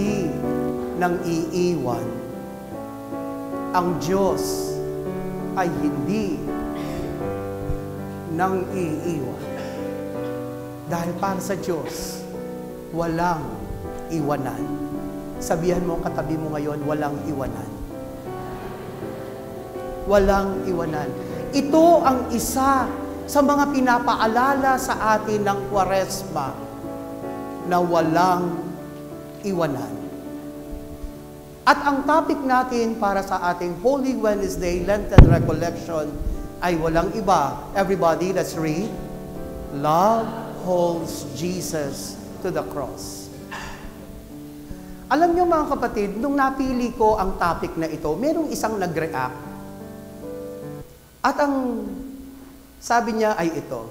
hindi nang iiwan. Ang Diyos ay hindi nang iiwan. Dahil para sa Diyos, walang iwanan. Sabihan mo ang katabi mo ngayon, walang iwanan. Walang iwanan. Ito ang isa sa mga pinapaalala sa atin ng Kwaresma na walang iwanan. At ang topic natin para sa ating Holy Wednesday Lenten Recollection ay walang iba. Everybody, let's read. Love holds Jesus to the cross. Alam niyo mga kapatid, nung napili ko ang topic na ito, merong isang nag-react. At ang sabi niya ay ito,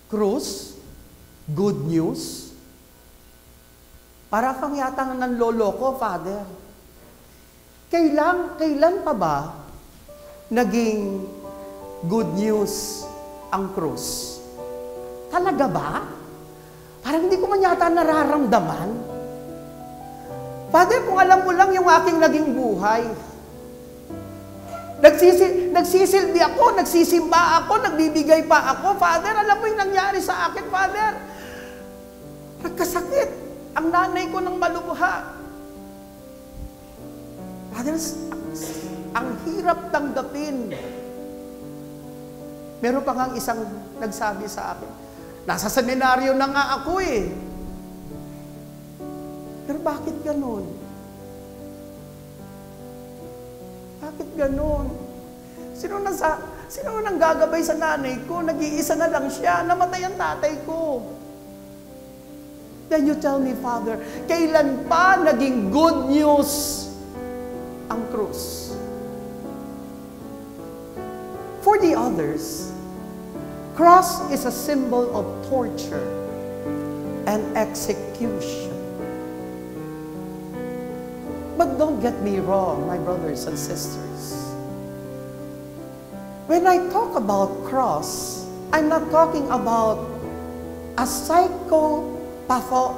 Krus, good news. Para kang yata ng loloko, Father. Kailan pa ba naging good news ang krus? Talaga ba? Parang hindi ko man yata nararamdaman. Father, kung alam mo lang yung aking naging buhay, nagsisilbi ako, nagsisimba ako, nagbibigay pa ako. Father, alam mo yung nangyari sa akin, Father. Nagkasakit ang nanay ko ng malubha. Father, ang hirap tanggapin. Meron pa nga isang nagsabi sa akin, nasa seminaryo na nga ako eh. Pero bakit ganon? Bakit ganon? Sino nang gagabay sa nanay ko? Nag-iisa na lang siya. Namatay ang tatay ko. Then you tell me, Father, kailan pa naging good news ang krus? For the others, cross is a symbol of torture and execution. But don't get me wrong, my brothers and sisters. When I talk about cross, I'm not talking about a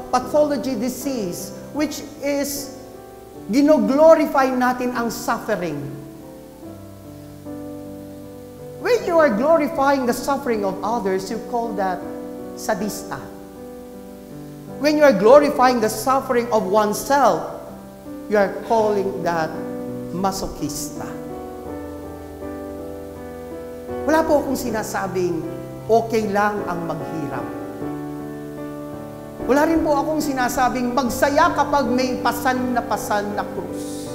pathology disease, which is gino-glorify natin ang suffering. When you are glorifying the suffering of others, you call that sadista. When you are glorifying the suffering of oneself, you are calling that masochista. Wala po akong sinasabing okay lang ang maghirap. Wala rin po akong sinasabing magsaya kapag may pasan na krus.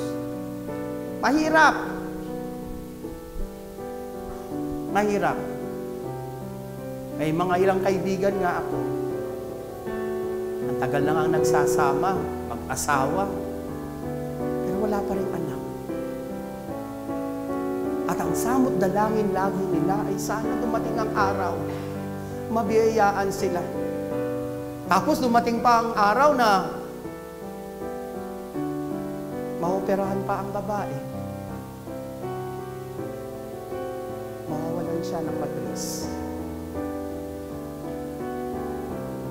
Mahirap. Mahirap. May mga ilang kaibigan nga ako. Ang tagal na nga nagsasama, mag-asawa. Pero wala pa rin anak. At ang samot dalangin lagi nila ay sana dumating ang araw. Mabiyayaan sila. Tapos dumating pa ang araw na maoperahan pa ang babae. Mawawalan siya ng matris.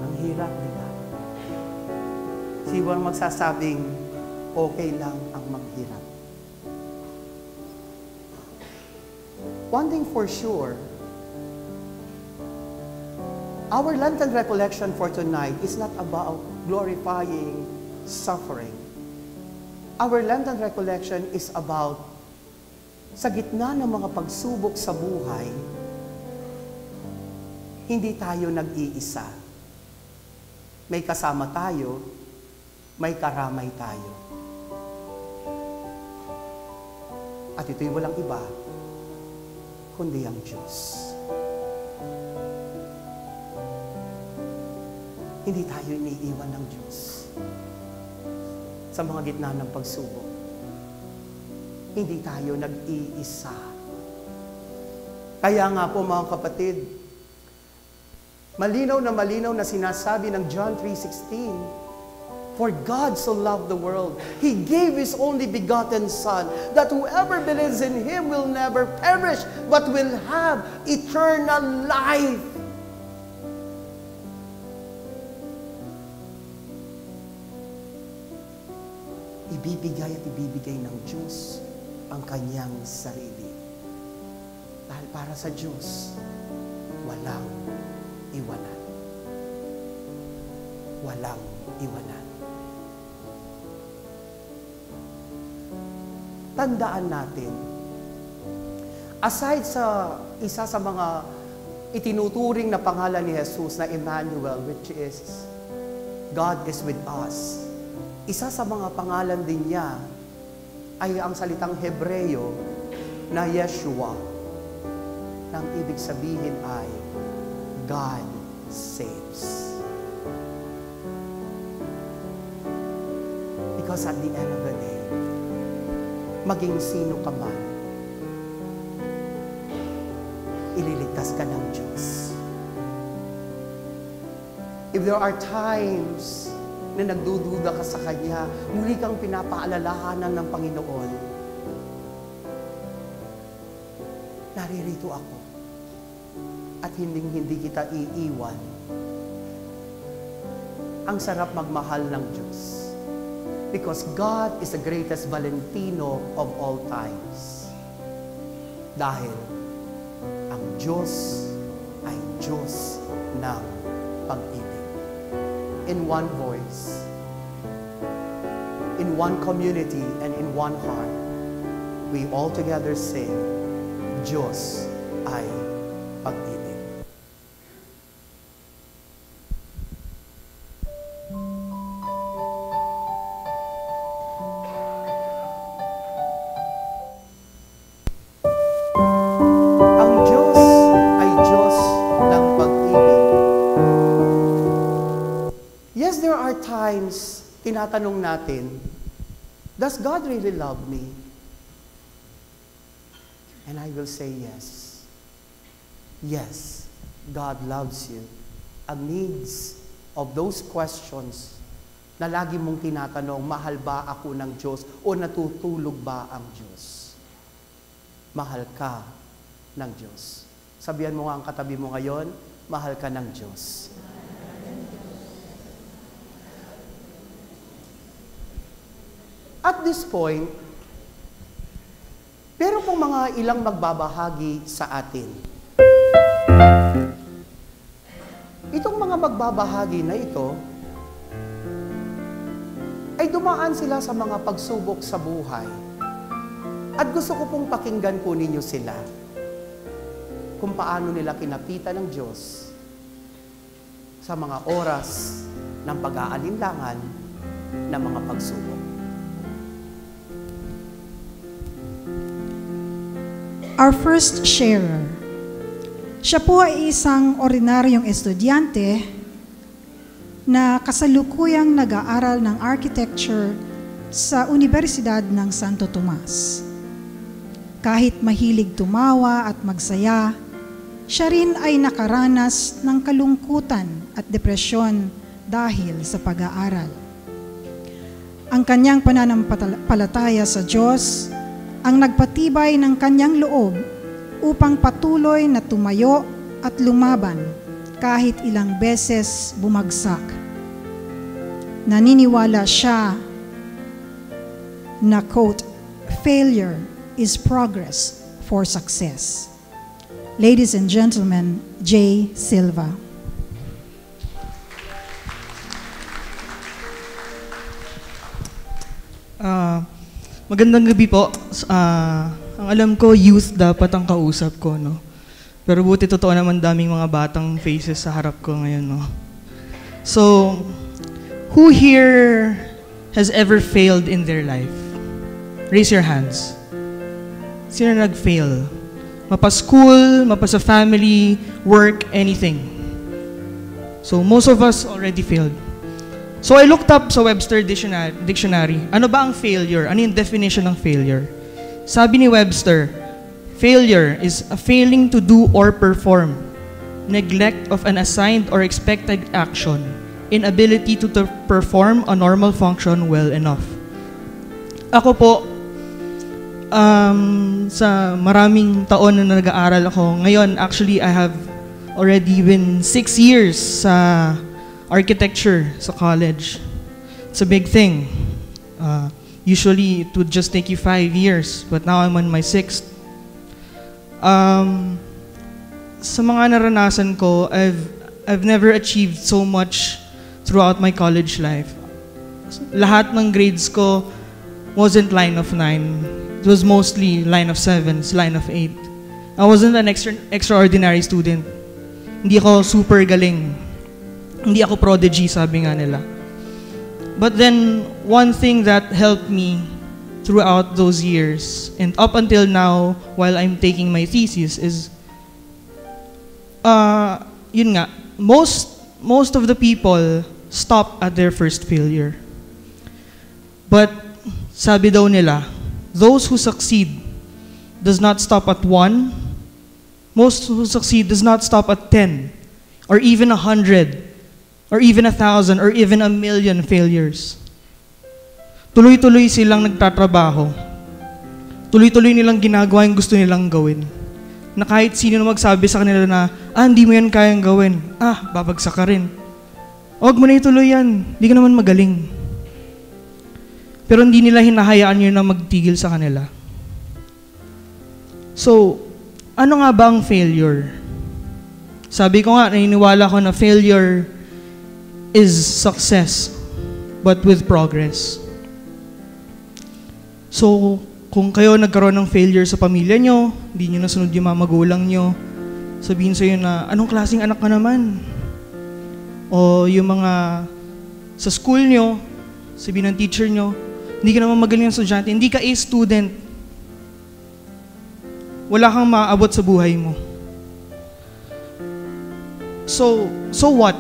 Ang hirap, di ba? Siwang magsasabing okay lang ang maghirap. One thing for sure, our Lenten recollection for tonight is not about glorifying suffering. Our Lenten recollection is about sa gitna ng mga pagsubok sa buhay, hindi tayo nag-iisa. May kasama tayo, may karamay tayo. At ito'y walang iba, kundi ang Diyos. Hindi tayo iniiwan ng Diyos sa mga gitna ng pagsubok. Hindi tayo nag-iisa. Kaya nga po mga kapatid, malinaw na sinasabi ng John 3:16, For God so loved the world, He gave His only begotten Son, that whoever believes in Him will never perish, but will have eternal life. ibibigay at ibibigay ng Diyos ang kanyang sarili. Dahil para sa Diyos, walang iwanan. Walang iwanan. Tandaan natin, aside sa isa sa mga itinuturing na pangalan ni Jesus na Emmanuel, which is God is with us, isa sa mga pangalan din niya ay ang salitang Hebreo na Yeshua, na ang ibig sabihin ay God saves. Because at the end of the day, maging sino ka man, ililigtas ka ng Diyos. If there are times na nagdududa ka sa Kanya, muli kang pinapaalalahanan ng Panginoon, naririto ako at hindi kita iiwan. Ang sarap magmahal ng Diyos. Because God is the greatest Valentino of all times. Dahil ang Diyos ay Diyos ng pag-ibig. In one voice, in one community, and in one heart, we all together sing, Diyos ay pag-ibig. Tinatanong natin, does God really love me? And I will say yes. Yes, God loves you. Amidst of those questions na lagi mong tinatanong, mahal ba ako ng Diyos o natutulog ba ang Diyos? Mahal ka ng Diyos. Sabihan mo nga ang katabi mo ngayon, mahal ka ng Diyos. At this point, meron pong mga ilang magbabahagi sa atin. Itong mga magbabahagi na ito, ay dumaan sila sa mga pagsubok sa buhay. At gusto ko pong pakinggan po ninyo sila kung paano nila kinapitan ng Diyos sa mga oras ng pag-aalinlangan ng mga pagsubok. Our first sharer. Siya po ay isang ordinaryong estudyante na kasalukuyang nag-aaral ng architecture sa Universidad ng Santo Tomas. Kahit mahilig tumawa at magsaya, siya rin ay nakaranas ng kalungkutan at depresyon dahil sa pag-aaral. Ang kanyang pananampalataya sa Diyos ang nagpatibay ng kanyang loob upang patuloy na tumayo at lumaban kahit ilang beses bumagsak. Naniniwala siya na, quote, failure is progress for success. Ladies and gentlemen, Jay Silva. Magandang gabi po. Ang alam ko, youth dapat ang kausap ko, no? Pero buti totoo naman daming mga batang faces sa harap ko ngayon, no? So, who here has ever failed in their life? Raise your hands. Sino nag-fail? Mapa-school, mapa-sa family, work, anything. So, most of us already failed. So I looked up sa Webster Dictionary, ano ba ang failure? Ano yung definition ng failure? Sabi ni Webster, failure is a failing to do or perform, neglect of an assigned or expected action, inability to perform a normal function well enough. Ako po, sa maraming taon na nag-aaral ako, ngayon actually I have already been 6 years sa architecture sa college. It's a big thing. Usually, it would just take you 5 years, but now I'm on my 6th. Sa mga naranasan ko, I've never achieved so much throughout my college life. Lahat ng grades ko wasn't line of 9. It was mostly line of 7s, line of 8. I wasn't an extraordinary student. Hindi ako super galing. Hindi ako prodigy, sabi nga nila. But then, one thing that helped me throughout those years, and up until now, while I'm taking my thesis, is, yun nga, most of the people stop at their first failure. But, sabi daw nila, those who succeed does not stop at 1. Most who succeed does not stop at 10, or even 100, or even 1,000, or even 1,000,000 failures. Tuloy-tuloy silang nagtatrabaho. Tuloy-tuloy nilang ginagawa yung gusto nilang gawin. Na kahit sino na magsabi sa kanila na, hindi mo yan kayang gawin. Babagsak ka rin. Huwag mo na ituloy yan. Hindi ka naman magaling. Pero hindi nila hinahayaan yun na magtigil sa kanila. So, ano nga ba ang failure? Sabi ko nga, naniniwala ko na failure is success, but with progress. So, kung kayo nagkaroon ng failure sa pamilya nyo, hindi nyo nasunod yung mga magulang nyo, sabihin sa'yo na, anong klaseng anak ka naman? O yung mga sa school nyo, sabihin ng teacher nyo, hindi ka naman magaling ng estudyante, hindi ka student, wala kang maaabot sa buhay mo. So what?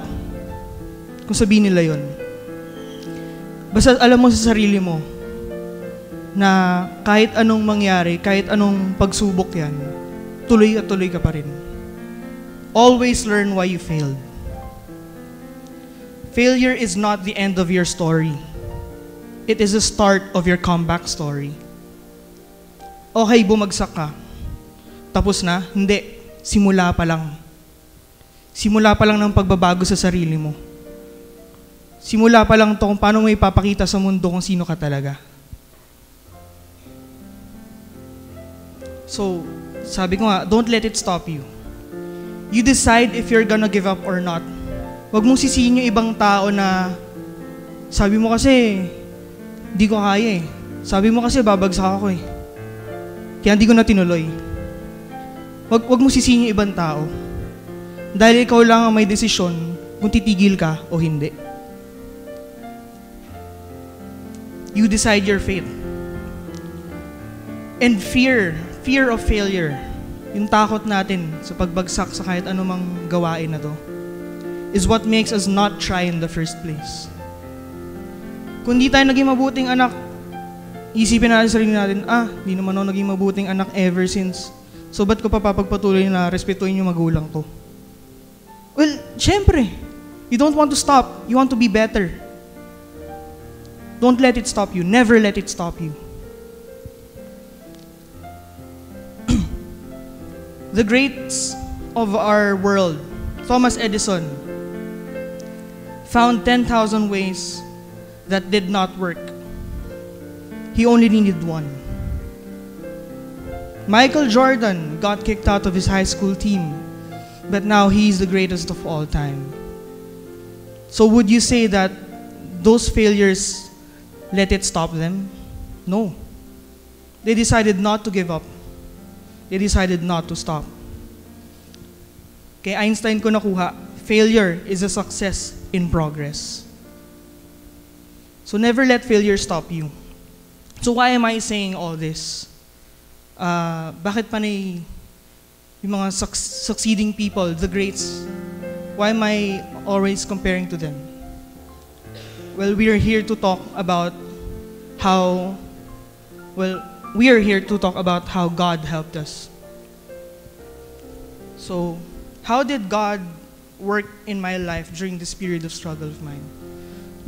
Kung sabihin nila yon. Basta alam mo sa sarili mo na kahit anong mangyari, kahit anong pagsubok yan, tuloy at tuloy ka pa rin. Always learn why you failed. Failure is not the end of your story. It is the start of your comeback story. Okay, bumagsak ka. Tapos na? Hindi. Simula pa lang. Simula pa lang ng pagbabago sa sarili mo. Simula pa lang to kung paano mo ipapakita sa mundo kung sino ka talaga. So, sabi ko nga, don't let it stop you. You decide if you're gonna give up or not. Huwag mong sisihin yung ibang tao na sabi mo kasi, di ko kaya eh. Sabi mo kasi, babagsak ako eh. Kaya hindi ko na tinuloy. Huwag mong sisihin yung ibang tao. Dahil ikaw lang ang may desisyon kung titigil ka o hindi. You decide your fate. And fear of failure, yung takot natin sa pagbagsak sa kahit anumang gawain na to, is what makes us not try in the first place. Kung di tayo naging mabuting anak, isipin natin sa sarili natin, di naman ako naging mabuting anak ever since. So ba't ko pa papagpatuloy na respetuhin yung magulang ko? Well, syempre, you don't want to stop. You want to be better. Don't let it stop you. Never let it stop you. The greats of our world, Thomas Edison, found 10,000 ways that did not work. He only needed one. Michael Jordan got kicked out of his high school team, but now he's the greatest of all time. So would you say that those failures let it stop them? No. They decided not to give up. They decided not to stop. Kay Einstein ko nakuha, failure is a success in progress. So never let failure stop you. So why am I saying all this? Bakit panay yung mga succeeding people, the greats, why am I always comparing to them? Well, we are here to talk about how God helped us. So, how did God work in my life during this period of struggle of mine?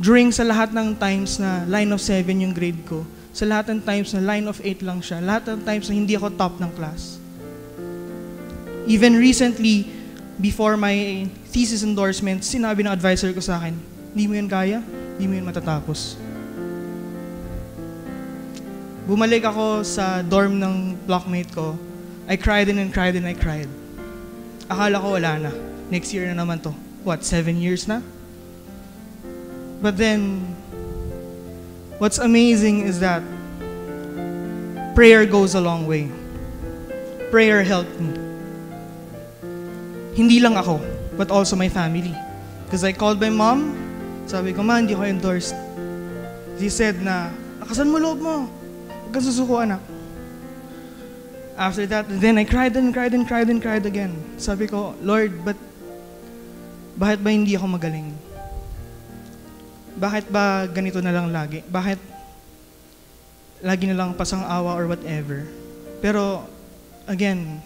During sa lahat ng times na line of 7 yung grade ko, sa lahat ng times na line of 8 lang siya, lahat ng times na hindi ako top ng class. Even recently, before my thesis endorsement, sinabi ng advisor ko sa akin, hindi mo yan kaya, hindi mo yan matatapos. bumalik ako sa dorm ng blockmate ko. I cried and cried and I cried. Akala ko wala na. Next year na naman to. 7 years na? But then, what's amazing is that prayer goes a long way. Prayer helped me. Hindi lang ako, but also my family. Because I called my mom, sabi ko, Ma, hindi ko endorsed. She said na, lakasan mo loob mo. Huwag kang susuko, anak. After that, then I cried and cried and cried and cried again. Sabi ko, Lord, bakit ba hindi ako magaling? Bakit ba ganito na lang lagi? Bakit lagi na lang pasang-awa or whatever? Pero, again,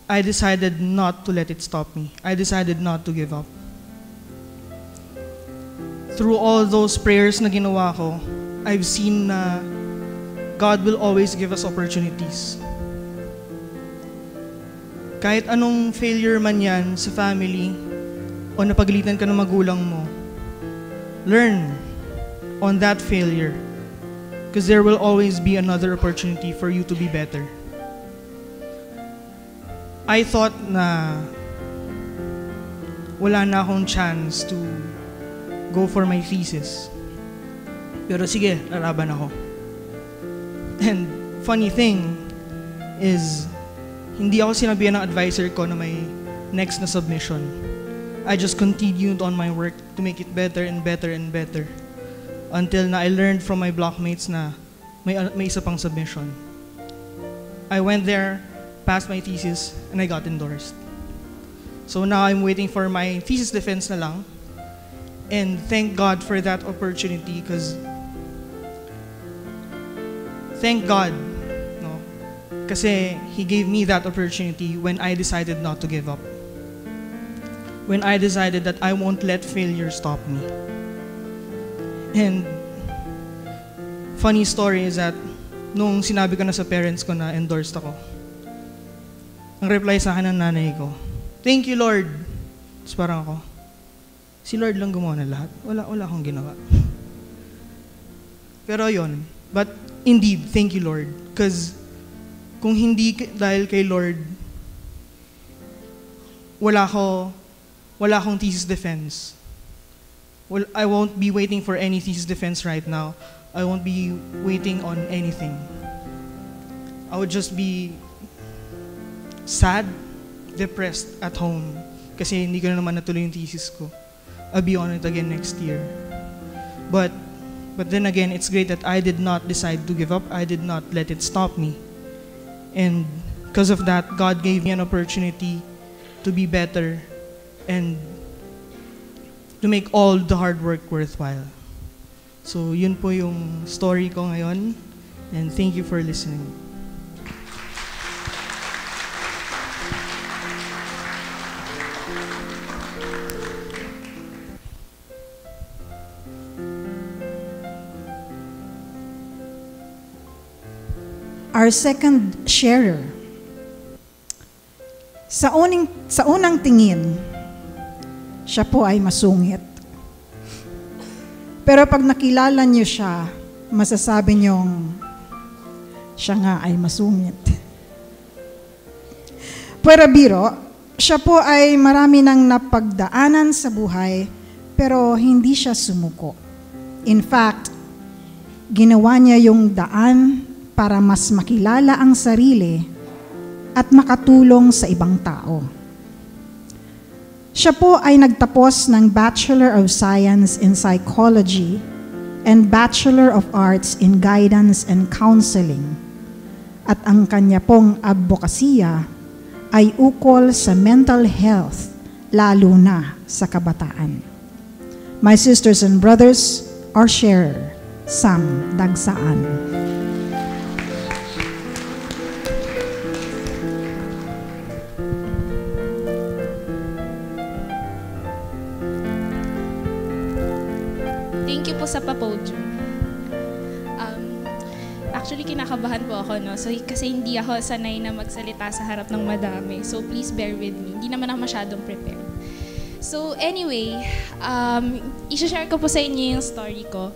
I decided not to let it stop me. I decided not to give up. Through all those prayers na ginawa ko, I've seen na God will always give us opportunities. Kahit anong failure man yan sa family, o napagalitan ka ng magulang mo, learn on that failure. Because there will always be another opportunity for you to be better. I thought na wala na akong chance to go for my thesis. Pero sige, lalaban ako. And funny thing is, hindi ako sinabihan ng advisor ko na may next na submission. I just continued on my work to make it better and better and better. Until na I learned from my blockmates na may isa pang submission. I went there, passed my thesis, and I got endorsed. So now I'm waiting for my thesis defense na lang. And thank God for that opportunity because thank God, no? Kasi He gave me that opportunity when I decided not to give up. When I decided that I won't let failure stop me. And funny story is that nung sinabi ko na sa parents ko na endorsed ako, ang reply sa akin ng nanay ko, "Thank you, Lord." Tapos parang ako, si Lord lang gumawa na lahat. Wala akong ginawa. Pero yun. But indeed, thank you, Lord. Because kung hindi dahil kay Lord, wala akong thesis defense. Well, I won't be waiting for any thesis defense right now. I won't be waiting on anything. I would just be sad, depressed at home kasi hindi ko na naman natuloy yung thesis ko. I'll be on it again next year. But then again, it's great that I did not decide to give up. I did not let it stop me. And because of that, God gave me an opportunity to be better and to make all the hard work worthwhile. So yun po yung story ko ngayon. And thank you for listening. Our second sharer. Sa unang tingin, siya po ay masungit. Pero pag nakilala niyo siya, masasabi niyong siya nga ay masungit. Pero biro, siya po ay marami nang napagdaanan sa buhay, pero hindi siya sumuko. In fact, ginawa niya yung daan para mas makilala ang sarili at makatulong sa ibang tao. Siya po ay nagtapos ng Bachelor of Science in Psychology and Bachelor of Arts in Guidance and Counseling. At ang kanya pong advokasya ay ukol sa mental health, lalo na sa kabataan. My sisters and brothers, our sharer, Sam Dagsaan. Thank you po sa pa-podium. Actually, kinakabahan po ako, no? So, kasi hindi ako sanay na magsalita sa harap ng madami. So, please bear with me. Hindi naman ako masyadong prepared. So, anyway, i-share ko po sa inyo yung story ko.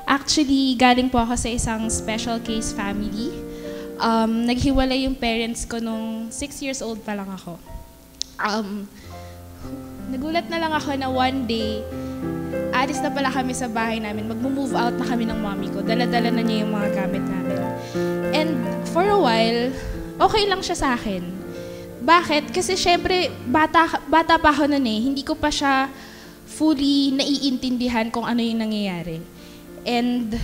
Actually, galing po ako sa isang special case family. Naghiwalay yung parents ko nung 6 years old pa lang ako. Nagulat na lang ako na one day, alis na pala kami sa bahay namin. Mag-move out na kami ng mommy ko. Dala-dala na niya yung mga gamit namin. And for a while, okay lang siya sa akin. Bakit? Kasi syempre, bata pa ako noon eh. Hindi ko pa siya fully naiintindihan kung ano yung nangyayari. And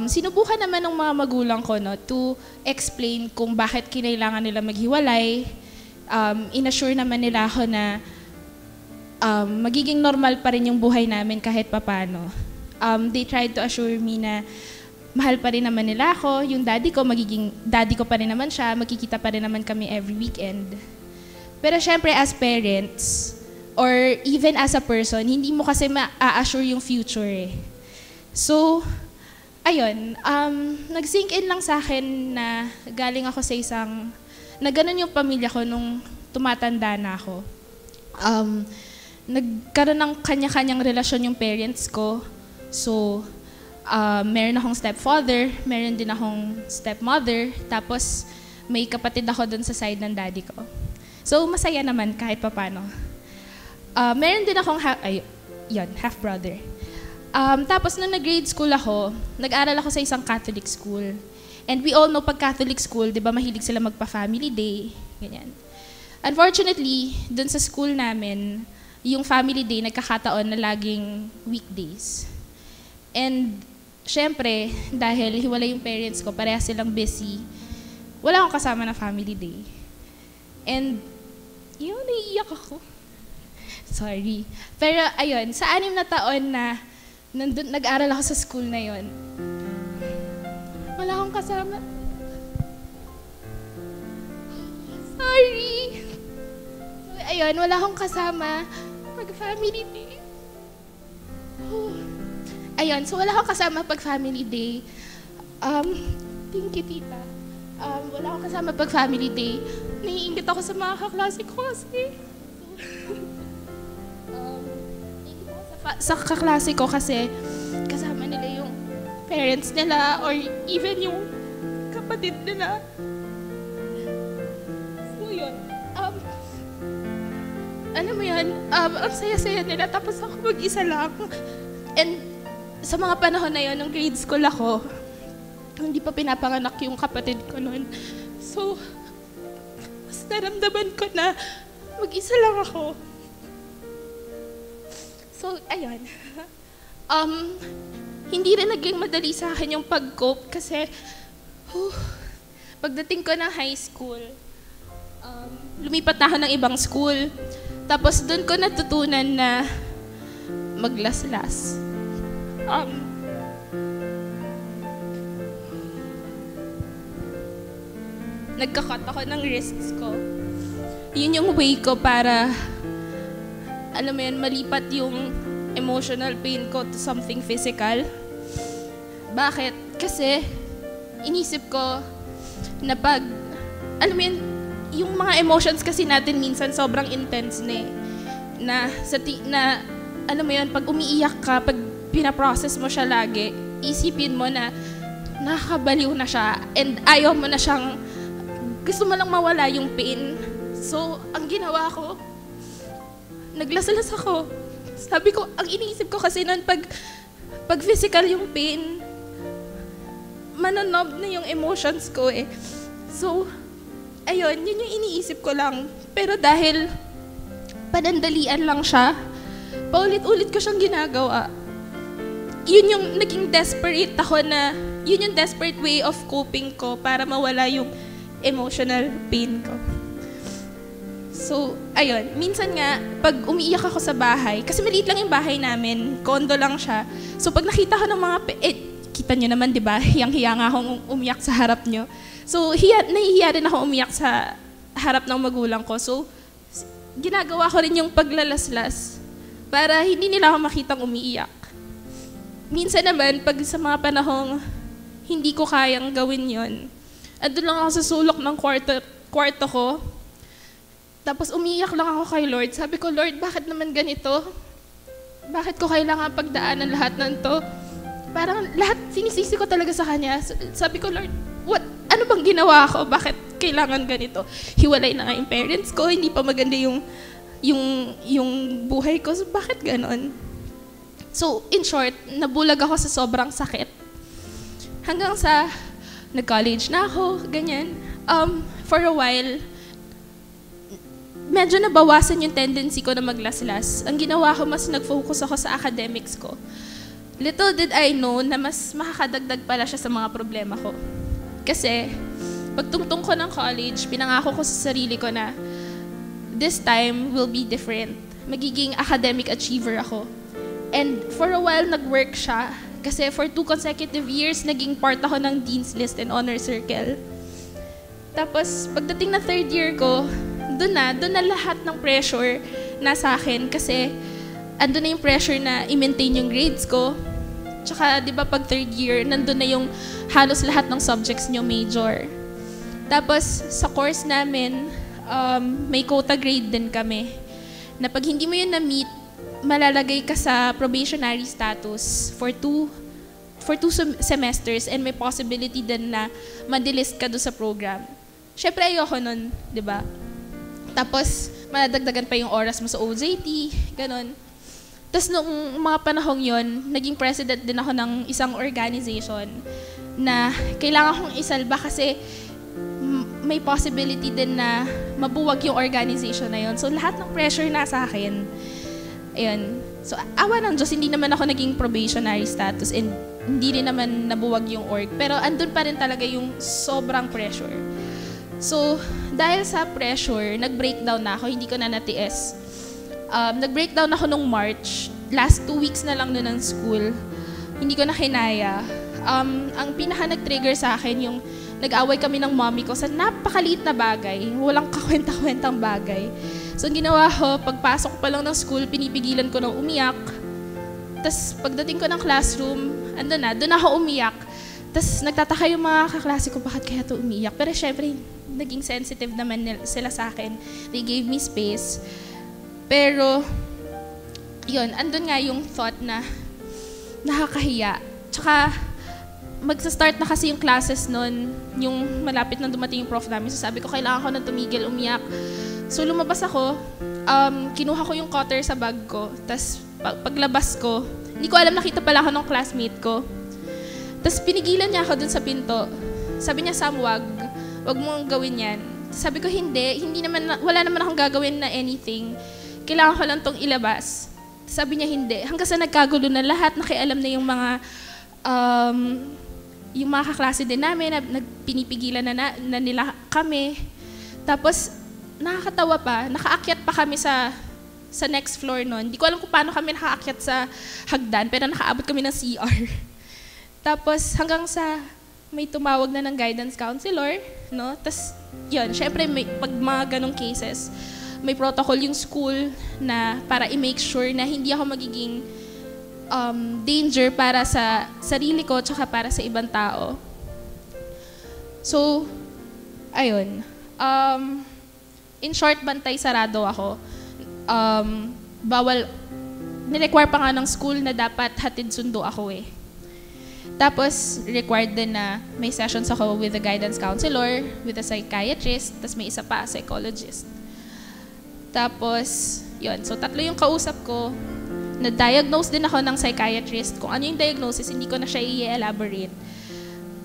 sinubukan naman ng mga magulang ko to explain kung bakit kinailangan nila maghiwalay. Inassure naman nila ako na magiging normal pa rin yung buhay namin kahit papano. They tried to assure me na mahal pa rin naman nila ako, yung daddy ko, magiging daddy ko pa rin naman siya, magkikita pa rin naman kami every weekend. Pero syempre as parents, or even as a person, hindi mo kasi ma-assure yung future eh. So, ayun, nag-sink in lang sa akin na galing ako sa isang, na ganun yung pamilya ko nung tumatanda na ako. Nagkaroon ng kanya-kanyang relasyon yung parents ko. So, meron akong stepfather, meron din akong stepmother, tapos may kapatid ako dun sa side ng daddy ko. So, masaya naman kahit papano. Meron din akong half-brother. Tapos, nung nag-grade school ako, nag-aral ako sa isang Catholic school. And we all know, pag Catholic school, di ba, mahilig sila magpa-family day, ganyan. Unfortunately, dun sa school namin, yung family day nagkakataon na laging weekdays. And, syempre, dahil hiwalay yung parents ko, pareha silang busy, wala akong kasama na family day. And, yun, naiiyak ako. Sorry. Pero, ayun, sa 6 na taon na nag-aral ako sa school na yon, wala akong kasama. Sorry. So, ayun, wala akong kasama pag-family day. Ayun, so wala akong kasama pag-family day. Thank you, tita. Wala akong kasama pag-family day. Naiingit ako sa mga kaklase ko kasi. Sa kaklase ko kasi kasama nila yung parents nila or even yung kapatid nila. So yun. Ano mo yun? Ang saya-saya nila tapos ako mag-isa lang. And sa mga panahon na yun, nung grade school ako, hindi pa pinapanganak yung kapatid ko noon. So, mas naramdaman ko na mag-isa lang ako. So, ayun. Hindi rin naging madali sa akin yung pag-cope kasi pagdating ko ng high school, lumipat na ako ng ibang school. Tapos doon ko natutunan na maglaslas. Nagka-cut ako ng wrists ko. Yun yung way ko para, alam mo yun, malipat yung emotional pain ko to something physical. Bakit? Kasi inisip ko na pag, alam mo yun, yung mga emotions kasi natin minsan sobrang intense na eh. Na alam mo yun, pag umiiyak ka, pag pinaprocess mo siya lagi, isipin mo na nakakabaliw na siya and ayaw mo na siyang, gusto mo lang mawala yung pain. So, ang ginawa ko, naglaslas ako. Sabi ko, ang iniisip ko kasi noon, pag physical yung pain, manonob na yung emotions ko eh. So, ayun, yun yung iniisip ko lang. Pero dahil panandalian lang siya, paulit-ulit ko siyang ginagawa. Yun yung naging desperate ako na, yun yung desperate way of coping ko para mawala yung emotional pain ko. So, ayun, minsan nga, pag umiiyak ako sa bahay, kasi maliit lang yung bahay namin, condo lang siya. So, pag nakita ko ng mga, kita nyo naman, di ba? Hiyang-hiya nga akong umiyak sa harap nyo. So, nahihiya rin ako umiyak sa harap ng magulang ko. So, ginagawa ko rin yung paglalaslas para hindi nila ako makitang umiiyak. Minsan naman, pag sa mga panahong hindi ko kayang gawin yon, andun lang ako sa sulok ng kwarto ko, tapos umiiyak lang ako kay Lord. Sabi ko, Lord, bakit naman ganito? Bakit ko kailangan pagdaanan lahat ng to? parang lahat sinisisi ko talaga sa kanya. Sabi ko, Lord, ano bang ginawa ko? Bakit kailangan ganito? Hiwalay na nga yung parents ko, hindi pa maganda yung buhay ko. So, bakit ganon? So, in short, nabulag ako sa sobrang sakit. Hanggang sa nag-college na ako, ganyan. For a while, medyo nabawasan yung tendency ko na maglaslas. Ang ginawa ko, mas nag-focus ako sa academics ko. Little did I know na mas makakadagdag pala siya sa mga problema ko. Kasi, pagtungtong ko ng college, pinangako ko sa sarili ko na this time will be different. Magiging academic achiever ako. And for a while, nag-work siya. Kasi for 2 consecutive years, naging part ako ng Dean's List and Honor Circle. Tapos, pagdating na 3rd year ko, doon na lahat ng pressure nasa akin. Kasi, andun na yung pressure na i-maintain yung grades ko. Tsaka, di ba, pag 3rd year, nandun na yung halos lahat ng subjects nyo major. Tapos, sa course namin, may quota grade din kami. Na pag hindi mo yun na-meet, malalagay ka sa probationary status for two semesters and may possibility din na ma-delist ka doon sa program. Syempre, ayoko nun, di ba? Tapos, madagdagan pa yung oras mo sa OJT, ganon. Tapos nung mga panahong yon, naging president din ako ng isang organization na kailangan kong isalba kasi may possibility din na mabuwag yung organization na yon. So lahat ng pressure nasa akin. Ayun. So awa ng Diyos, hindi naman ako naging probationary status and hindi rin naman nabuwag yung org. Pero andun pa rin talaga yung sobrang pressure. So dahil sa pressure, nag-breakdown na ako, hindi ko na natiis. Nag-breakdown ako nung March. Last 2 weeks na lang nun ng school. Hindi ko na kinaya. Ang pinaka nag-trigger sa akin, yung nag-away kami ng mommy ko sa napakaliit na bagay. Walang kakwenta-kwentang bagay. So, ang ginawa ko, pagpasok pa lang ng school, pinipigilan ko ng umiyak. Tapos, pagdating ko ng classroom, doon ako umiyak. Tapos, nagtataka yung mga kaklase ko, bakit kaya ito umiyak? Pero syempre, naging sensitive naman sila sa akin. They gave me space. Pero, yun, andun nga yung thought na nakakahiya. Tsaka, magsa-start na kasi yung classes nun, yung malapit na dumating yung prof namin. So sabi ko, kailangan ko na tumigil, umiyak. So lumabas ako, kinuha ko yung cutter sa bag ko. Tapos paglabas ko, hindi ko alam, nakita pala ako ng classmate ko. Tapos pinigilan niya ako dun sa pinto. Sabi niya, Sam, wag mong gawin yan. Sabi ko, hindi naman, wala naman akong gagawin na anything. Kailangan ko lang tong ilabas. Sabi niya, hindi. Hanggang sa nagkagulo na lahat, nakialam na yung mga kaklase din namin, pinipigilan na nila kami. Tapos, nakakatawa pa, nakaakyat pa kami sa next floor nun. Hindi ko alam kung paano kami nakaakyat sa hagdan, pero nakaabot kami ng CR. Tapos, hanggang sa may tumawag na ng guidance counselor, no? Tapos, yun, syempre, pag mga ganong cases, may protocol yung school na para i-make sure na hindi ako magiging danger para sa sarili ko tsaka para sa ibang tao. So, ayun. In short, bantay sarado ako. Nirequire pa nga ng school na dapat hatid sundo ako eh. Tapos, required din na may sessions ako with a guidance counselor, with a psychiatrist, tapos may isa pa, psychologist. Tapos, yun. So, 3 yung kausap ko. Na-diagnose din ako ng psychiatrist. Kung ano yung diagnosis, hindi ko na siya i-elaborate.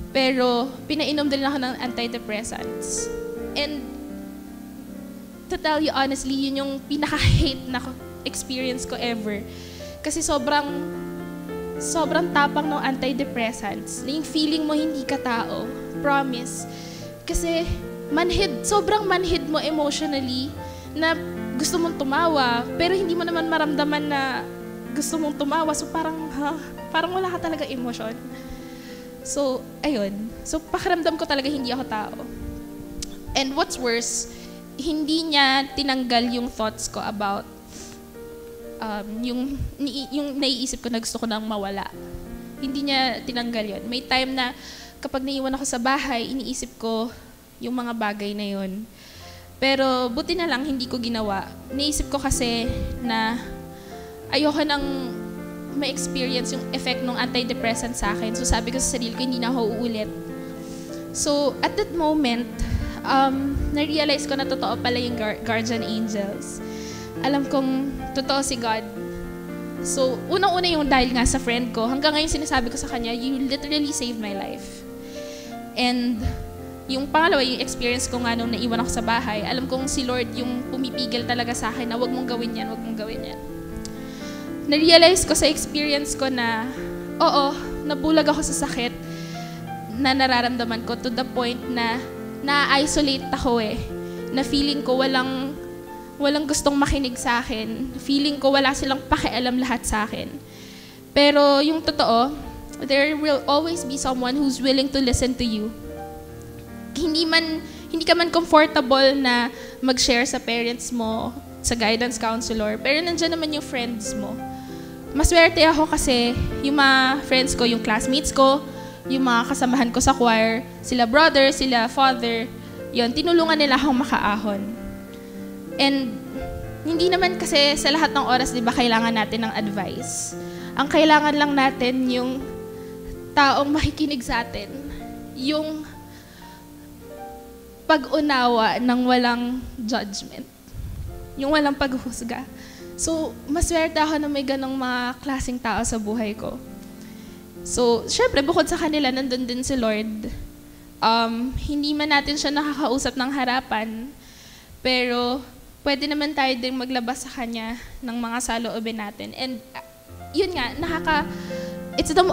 Pero, pinainom din ako ng antidepressants. And, to tell you honestly, yun yung pinaka-hate na experience ko ever. Kasi sobrang tapang ng antidepressants. Na yung feeling mo hindi ka tao. Promise. Kasi, sobrang manhid mo emotionally na gusto mong tumawa, pero hindi mo naman maramdaman na gusto mong tumawa. So parang wala ka talaga emosyon. So, ayun. So, pakiramdam ko talaga hindi ako tao. And what's worse, hindi niya tinanggal yung thoughts ko about yung naiisip ko na gusto ko nang mawala. Hindi niya tinanggal yun. May time na kapag naiwan ako sa bahay, iniisip ko yung mga bagay na yun. Pero buti na lang hindi ko ginawa. Naisip ko kasi na ayoko nang ma-experience yung effect ng antidepressant sa akin. So sabi ko sa sarili ko, hindi na ako uulit. So at that moment, na-realize ko na totoo pala yung guardian angels. Alam kong totoo si God. So unang-una yung dahil nga sa friend ko, hanggang ngayon sinasabi ko sa kanya, you literally saved my life. And yung pangalawa, yung experience ko nga nung naiwan ako sa bahay, alam kong si Lord yung pumipigil talaga sa akin na wag mong gawin yan, wag mong gawin yan. Na-realize ko sa experience ko na, oo, nabulag ako sa sakit na nararamdaman ko to the point na na-isolate ako na feeling ko walang gustong makinig sa akin. Feeling ko wala silang pakialam lahat sa akin. Pero yung totoo, there will always be someone who's willing to listen to you. Hindi ka man comfortable na mag-share sa parents mo, sa guidance counselor, pero nandiyan naman yung friends mo. Maswerte ako kasi yung mga friends ko, yung classmates ko, yung mga kasamahan ko sa choir, sila brother, sila father, yun, tinulungan nila akong makaahon. And hindi naman kasi sa lahat ng oras, di ba, kailangan natin ng advice. Ang kailangan lang natin yung taong makikinig sa atin, yung pag-unawa ng walang judgment, yung walang paghuhusga. So, maswerte ako na may ganong mga klaseng tao sa buhay ko. So, syempre, bukod sa kanila, nandun din si Lord. Hindi man natin siya nakakausap ng harapan, pero pwede naman tayo din maglabas sa Kanya ng mga saloobin natin. And yun nga,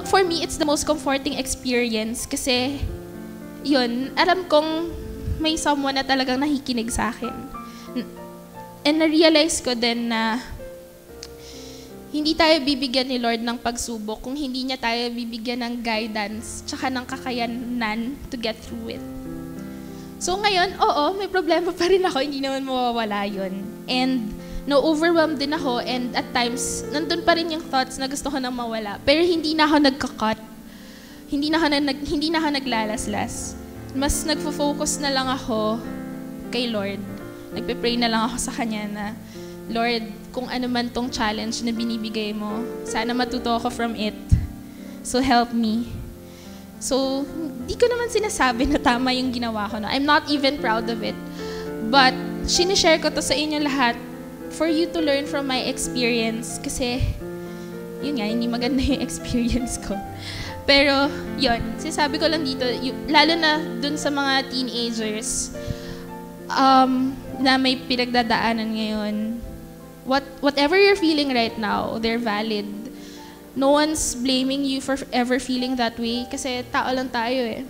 for me, it's the most comforting experience kasi yun, alam kong may someone na talagang nakikinig sa akin. And na-realize ko din na hindi tayo bibigyan ni Lord ng pagsubok kung hindi niya tayo bibigyan ng guidance tsaka ng kakayanan to get through it. So ngayon, oo, may problema pa rin ako, hindi naman mawawala yun. And na-overwhelmed din ako and at times, nandun pa rin yung thoughts na gusto ko nang mawala. Pero hindi na ako nagka-cut. Hindi na ako naglalaslas. Mas nagfo-focus na lang ako kay Lord. Nagpe-pray na lang ako sa Kanya na, Lord, kung ano man tong challenge na binibigay mo, sana matuto ako from it. So help me. So, di ko naman sinasabi na tama yung ginawa ko. No? I'm not even proud of it. But, sinishare ko to sa inyo lahat for you to learn from my experience. Kasi, yun nga, hindi maganda yung experience ko. Pero, yun, sinasabi ko lang dito, lalo na dun sa mga teenagers na may pinagdadaanan ngayon, whatever you're feeling right now, they're valid. No one's blaming you for ever feeling that way kasi tao lang tayo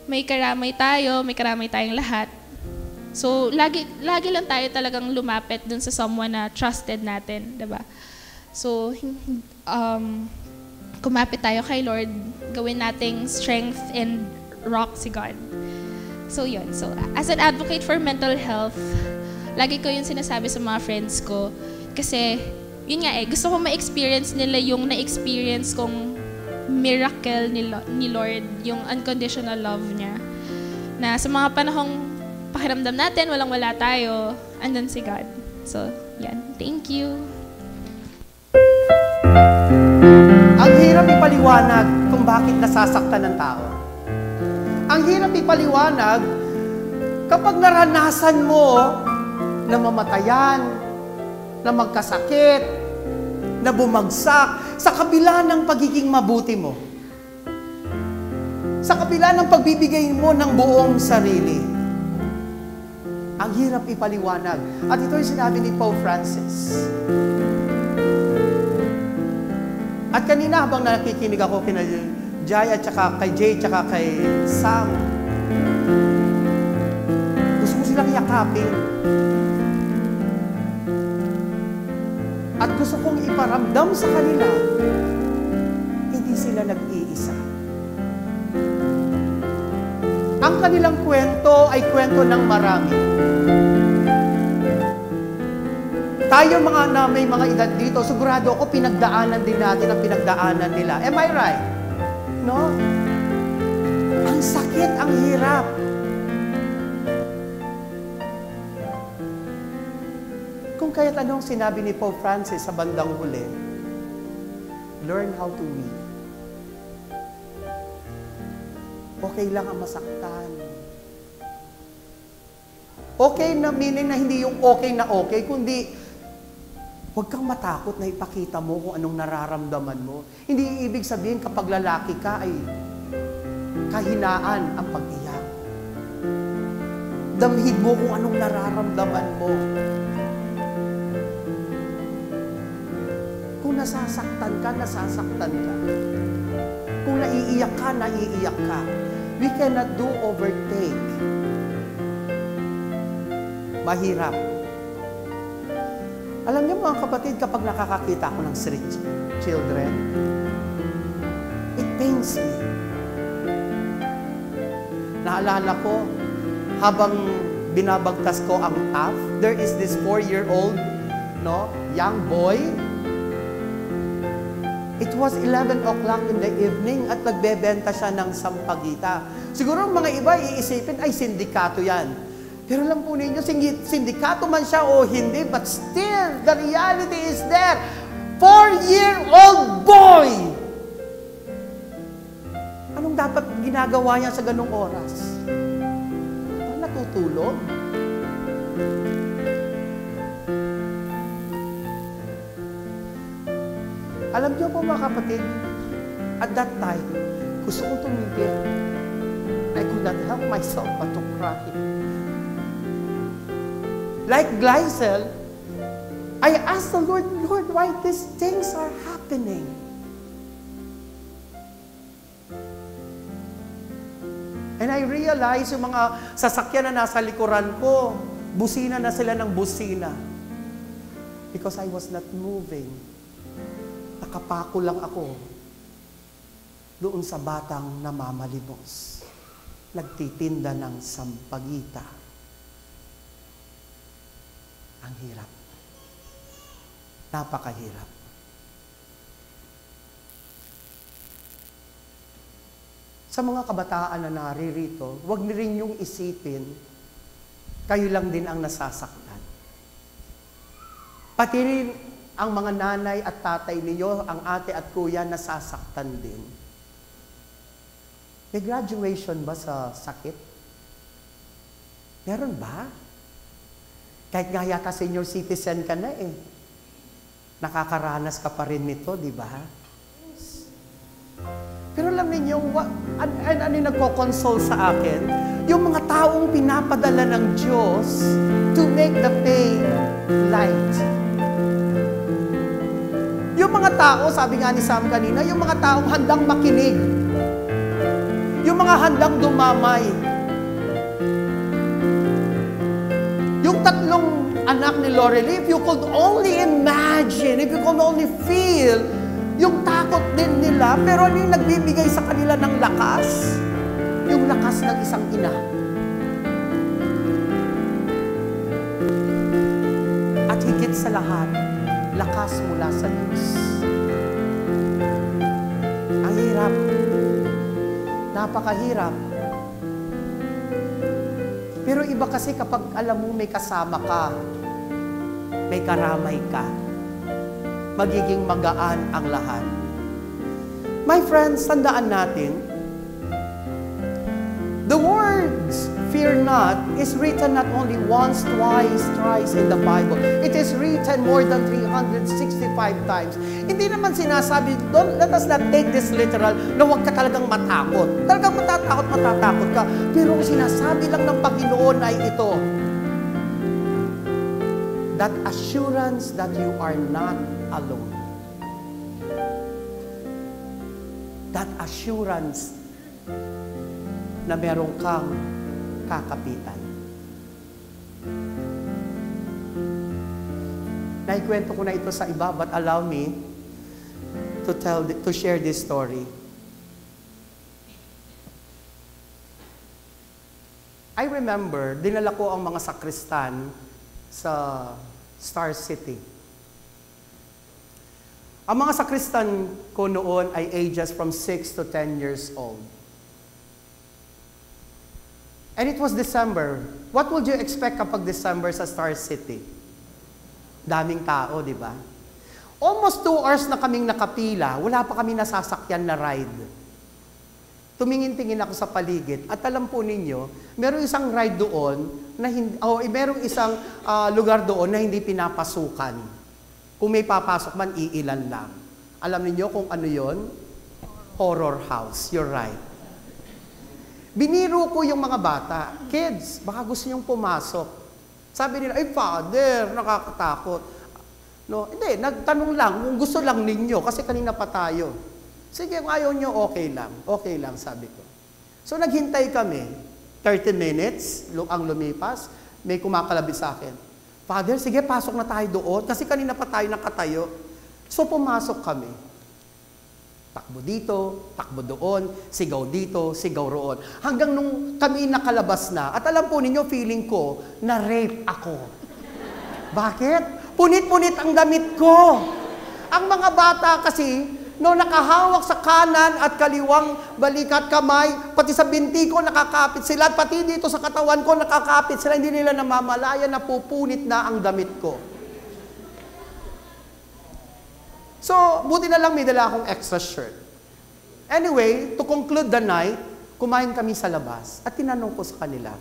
May karamay tayong lahat. So, lagi lang tayo talagang lumapit dun sa someone na trusted natin, diba? So, kumapit tayo kay Lord, gawin nating strength and rock si God. So yun. So as an advocate for mental health, lagi ko yung sinasabi sa mga friends ko kasi yun nga gusto ko ma-experience nila yung na-experience kong miracle ni Lord, yung unconditional love niya. Na sa mga panahong pakiramdam natin, walang-wala tayo, andun si God. So, yan. Thank you. Ang hirap ipaliwanag kung bakit nasasaktan ng tao. Ang hirap ipaliwanag kapag naranasan mo na mamatayan, na magkasakit, na bumagsak, sa kabila ng pagiging mabuti mo. Sa kabila ng pagbibigay mo ng buong sarili. Ang hirap ipaliwanag. At ito yung sinabi ni Pope Francis. At kanina habang nakikinig ako kina Jai at saka kay Jay at saka kay Sam, gusto ko silang yakapin. At gusto kong iparamdam sa kanila, hindi sila nag-iisa. Ang kanilang kwento ay kwento ng marami. Tayo may mga edad dito, sigurado ako pinagdaanan din natin ang pinagdaanan nila. Am I right? No? Ang sakit, ang hirap. Kung kaya't anong sinabi ni Pope Francis sa bandang huli, Learn how to weep. Okay lang ang masaktan. Okay na, meaning na hindi yung okay na okay, kundi huwag kang matakot na ipakita mo kung anong nararamdaman mo. Hindi ibig sabihin kapag lalaki ka ay kahinaan ang pag-iyak. Damhid mo kung anong nararamdaman mo. Kung nasasaktan ka, nasasaktan ka. Kung naiiyak ka, naiiyak ka. We cannot do overtake. Mahirap. Alam niyo mga kapatid, kapag nakakakita ako ng street children, it pains me. Naalala ko, habang binabagtas ko ang TAF, there is this 4-year-old, young boy. It was 11 o'clock in the evening at nagbebenta siya ng sampagita. Siguro mga iba iisipin, ay sindikato yan. Pero alam po ninyo, sindikato man siya o hindi, but still, the reality is there. 4-year-old boy! Anong dapat ginagawa niya sa ganung oras? Natutulog? Alam niyo po mga kapatid, at that time, gusto kong tumigil. I could not help myself but to cry. Like Gleisel, I asked the Lord, Lord, why these things are happening? And I realized yung mga sasakyan na nasa likuran ko, busina na sila ng busina. Because I was not moving. Nakapako lang ako doon sa batang namamalimos. Nagtitinda ng sampagita. Ang hirap. Napakahirap. Sa mga kabataan na naririto, huwag niyo rin yung isipin, kayo lang din ang nasasaktan. Pati rin ang mga nanay at tatay niyo, ang ate at kuya, nasasaktan din. May graduation ba sa sakit? Meron ba? Kahit nga yata senior citizen ka na eh. Nakakaranas ka pa rin nito, di ba? Pero alam ninyo, ano yung nagko-console sa akin? Yung mga taong pinapadala ng Diyos to make the pain light. Yung mga tao, sabi nga ni Sam kanina, yung mga taong handang makinig. Yung mga handang dumamay. Yung tatlong anak ni Lorelie, if you could only imagine, if you could only feel, yung takot din nila, pero ano yung nagbibigay sa kanila ng lakas? Yung lakas ng isang ina. At higit sa lahat, lakas mula sa Diyos. Ang hirap. Napakahirap. Pero iba kasi kapag alam mo may kasama ka, may karamay ka, magiging magaan ang lahat. My friends, tandaan natin, the words, fear not, is written not only once, twice, thrice in the Bible. It is written more than 365 times. Hindi naman sinasabi, let us not take this literal, na huwag ka talagang matakot. Talagang matatakot ka. Pero sinasabi lang ng Panginoon ay ito, that assurance that you are not alone. That assurance na meron kang kakapitan. Naikwento ko na ito sa iba, but allow me to share this story. I remember, dinala ko ang mga sakristan sa Star City. Ang mga sakristan ko noon ay ages from 6 to 10 years old. And it was December. What would you expect kapag December sa Star City? Daming tao, di ba? Almost 2 hours na kaming nakapila, wala pa kami nasasakyan na ride. Tumingin-tingin ako sa paligid at alam po ninyo, merong isang ride doon na merong isang lugar doon na hindi pinapasukan. Kung may papasok man, iilan lang. Alam niyo kung ano yon? Horror house. You're right. Biniro ko yung mga bata. Kids, baka gusto niyong pumasok. Sabi nila, ay Father, nakakatakot. No, hindi, nagtanong lang kung gusto lang ninyo kasi kanina pa tayo. Sige, kung ayaw nyo, okay lang, sabi ko. So naghintay kami, 30 minutes, ang lumipas, may kumakalabit sa akin. Father, sige, pasok na tayo doon kasi kanina pa tayo nakatayo. So pumasok kami. Takbo dito, takbo doon, sigaw dito, sigaw roon. Hanggang nung kami nakalabas na, at alam po ninyo, feeling ko, na-rape ako. Bakit? Punit-punit ang damit ko. Ang mga bata kasi, no, nakahawak sa kanan at kaliwang balikat kamay, pati sa binti ko nakakapit sila, at pati dito sa katawan ko nakakapit sila, hindi nila namamalaya na pupunit na ang damit ko. So, buti na lang may dala akong extra shirt. Anyway, to conclude the night, kumain kami sa labas at tinanong ko sa kanila,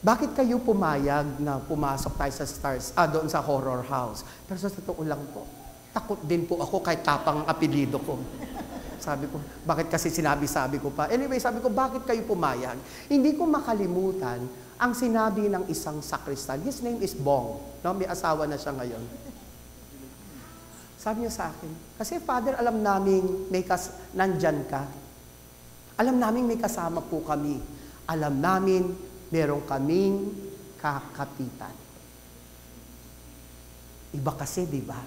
bakit kayo pumayag na pumasok tayo sa doon sa horror house? Pero sa totoo lang po, takot din po ako kahit tapang ang apelido ko. Sabi ko, bakit kasi sabi ko pa. Anyway, sabi ko, bakit kayo pumayag? Hindi ko makalimutan ang sinabi ng isang sakristan. His name is Bong. No? May asawa na siya ngayon. Sabi niya sa akin, kasi Father, alam namin nandyan ka. Alam namin may kasama po kami. Alam namin meron kaming kakapitan. Iba kasi, di ba?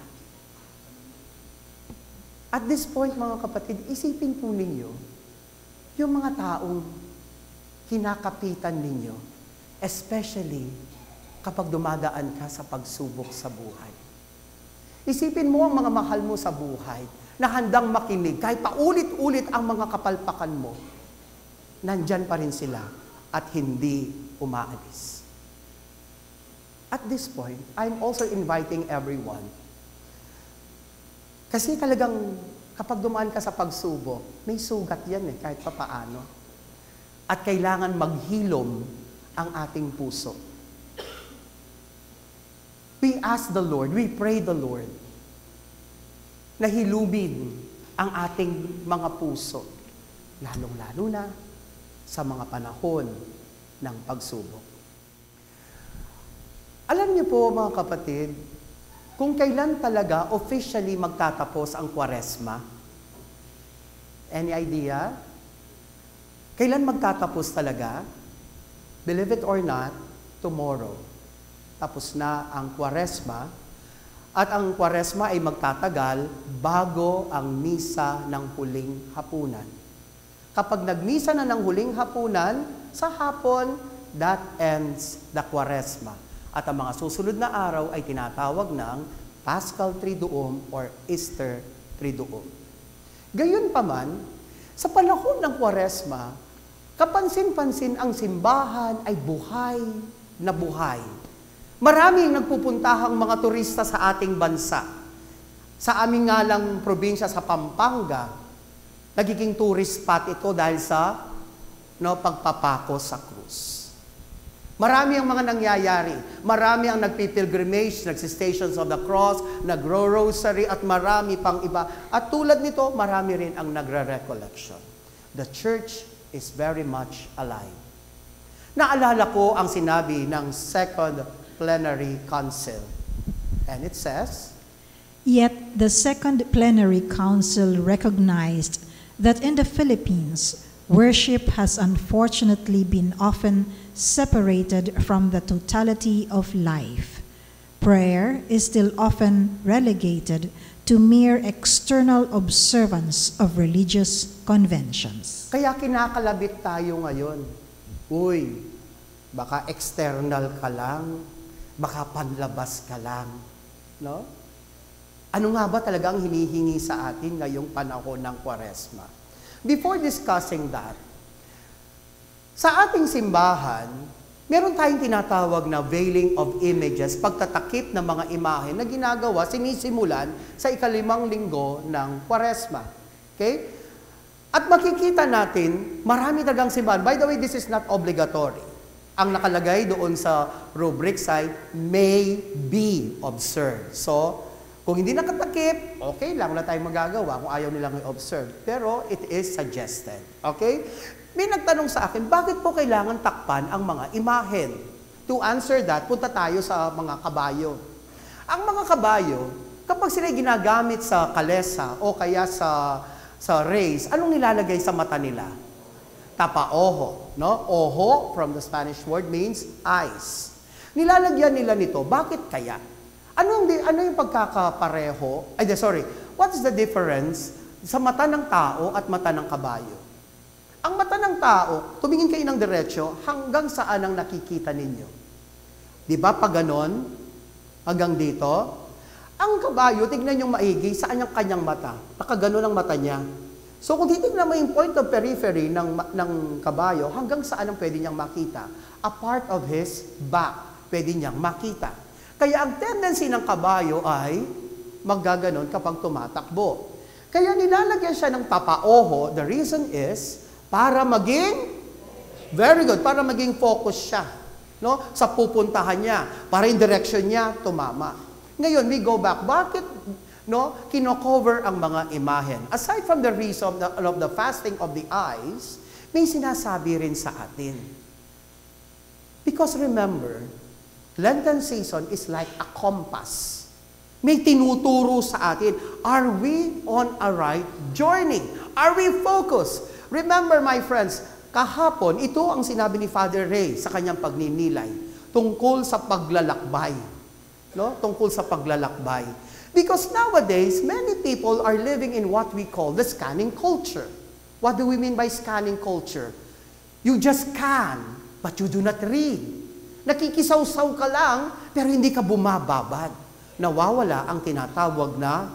At this point, mga kapatid, isipin po ninyo, yung mga taong kinakapitan ninyo, especially kapag dumadaan ka sa pagsubok sa buhay. Isipin mo ang mga mahal mo sa buhay na handang makinig, kahit paulit-ulit ang mga kapalpakan mo, nandyan pa rin sila at hindi umaalis. At this point, I'm also inviting everyone. Kasi talagang kapag dumaan ka sa pagsubok, may sugat yan kahit papaano. At kailangan maghilom ang ating puso. We ask the Lord, we pray the Lord, na hilumin ang ating mga puso, lalong-lalo na sa mga panahon ng pagsubok. Alam niyo po, mga kapatid, kung kailan talaga officially magtatapos ang Kwaresma? Any idea? Kailan magtatapos talaga? Believe it or not, tomorrow. Tapos na ang Kwaresma, at ang Kwaresma ay magtatagal bago ang misa ng huling hapunan. Kapag nagmisa na ng huling hapunan, sa hapon, that ends the Kwaresma. At ang mga susunod na araw ay tinatawag ng Paschal Triduum or Easter Triduum. Gayunpaman, sa panahon ng Kwaresma, kapansin-pansin ang simbahan ay buhay na buhay. Maraming nagpupuntahang mga turista sa ating bansa. Sa aming nga lang probinsya sa Pampanga, nagiging tourist spot ito dahil sa pagpapako sa krus. Marami ang mga nangyayari. Marami ang nagpipilgrimage, nagsistations of the cross, nagro-rosary, at marami pang iba. At tulad nito, marami rin ang nagre-recollection. The church is very much alive. Naalala ko ang sinabi ng Second Plenary Council. And it says, Yet the Second Plenary Council recognized that in the Philippines, worship has unfortunately been often separated from the totality of life. Prayer is still often relegated to mere external observance of religious conventions. Kaya kinakalabit tayo ngayon. Uy, baka external ka lang, baka panlabas ka lang. No? Ano nga ba talagang hinihingi sa atin ngayong panahon ng Kwaresma? Before discussing that, sa ating simbahan, Meron tayong tinatawag na veiling of images, pagtatakip ng mga imahe na ginagawa, sinisimulan sa ika-5 linggo ng Kwaresma. Okay? At makikita natin, marami talagang simbahan. By the way, this is not obligatory. Ang nakalagay doon sa rubrics ay may be observed. So, kung hindi nakatakip, okay lang, wala tayong magagawa kung ayaw nilang i-observe. Pero it is suggested. Okay? May nagtanong sa akin, bakit po kailangan takpan ang mga imahen? To answer that, punta tayo sa mga kabayo. Ang mga kabayo, kapag sila ginagamit sa kalesa o kaya sa race, anong nilalagay sa mata nila? Tapaoho, no? Ojo, from the Spanish word, means eyes. Nilalagyan nila nito. Bakit kaya? Ano yung pagkakapareho? What is the difference sa mata ng tao at mata ng kabayo? Ang mata ng tao, tumingin kayo ng diretsyo, hanggang saan ang nakikita ninyo? Di ba pag ganon? Hanggang dito? Ang kabayo, tignan nyo maigi, saan yung kanyang mata? Nakaganon ang mata niya. So kung titignan mo yung point of periphery ng kabayo, hanggang saan ang pwede niyang makita? A part of his back, pwede niyang makita. Kaya ang tendency ng kabayo ay maggaganon kapag tumatakbo. Kaya nilalagyan siya ng tapaoho. The reason is para maging, very good, para maging focus siya, no? Sa pupuntahan niya, para yung direction niya tumama. Ngayon, we go back. Bakit kino-cover ang mga imahen? Aside from the reason of the fasting of the eyes, may sinasabi rin sa atin. Because remember, Lenten season is like a compass. May tinuturo sa atin. Are we on a right journey? Are we focused? Remember, my friends, kahapon, ito ang sinabi ni Father Ray sa kanyang pagninilay tungkol sa paglalakbay. No? Tungkol sa paglalakbay. Because nowadays, many people are living in what we call the scanning culture. What do we mean by scanning culture? You just scan, but you do not read. Nakikisaw-saw ka lang, pero hindi ka bumababad. Nawawala ang tinatawag na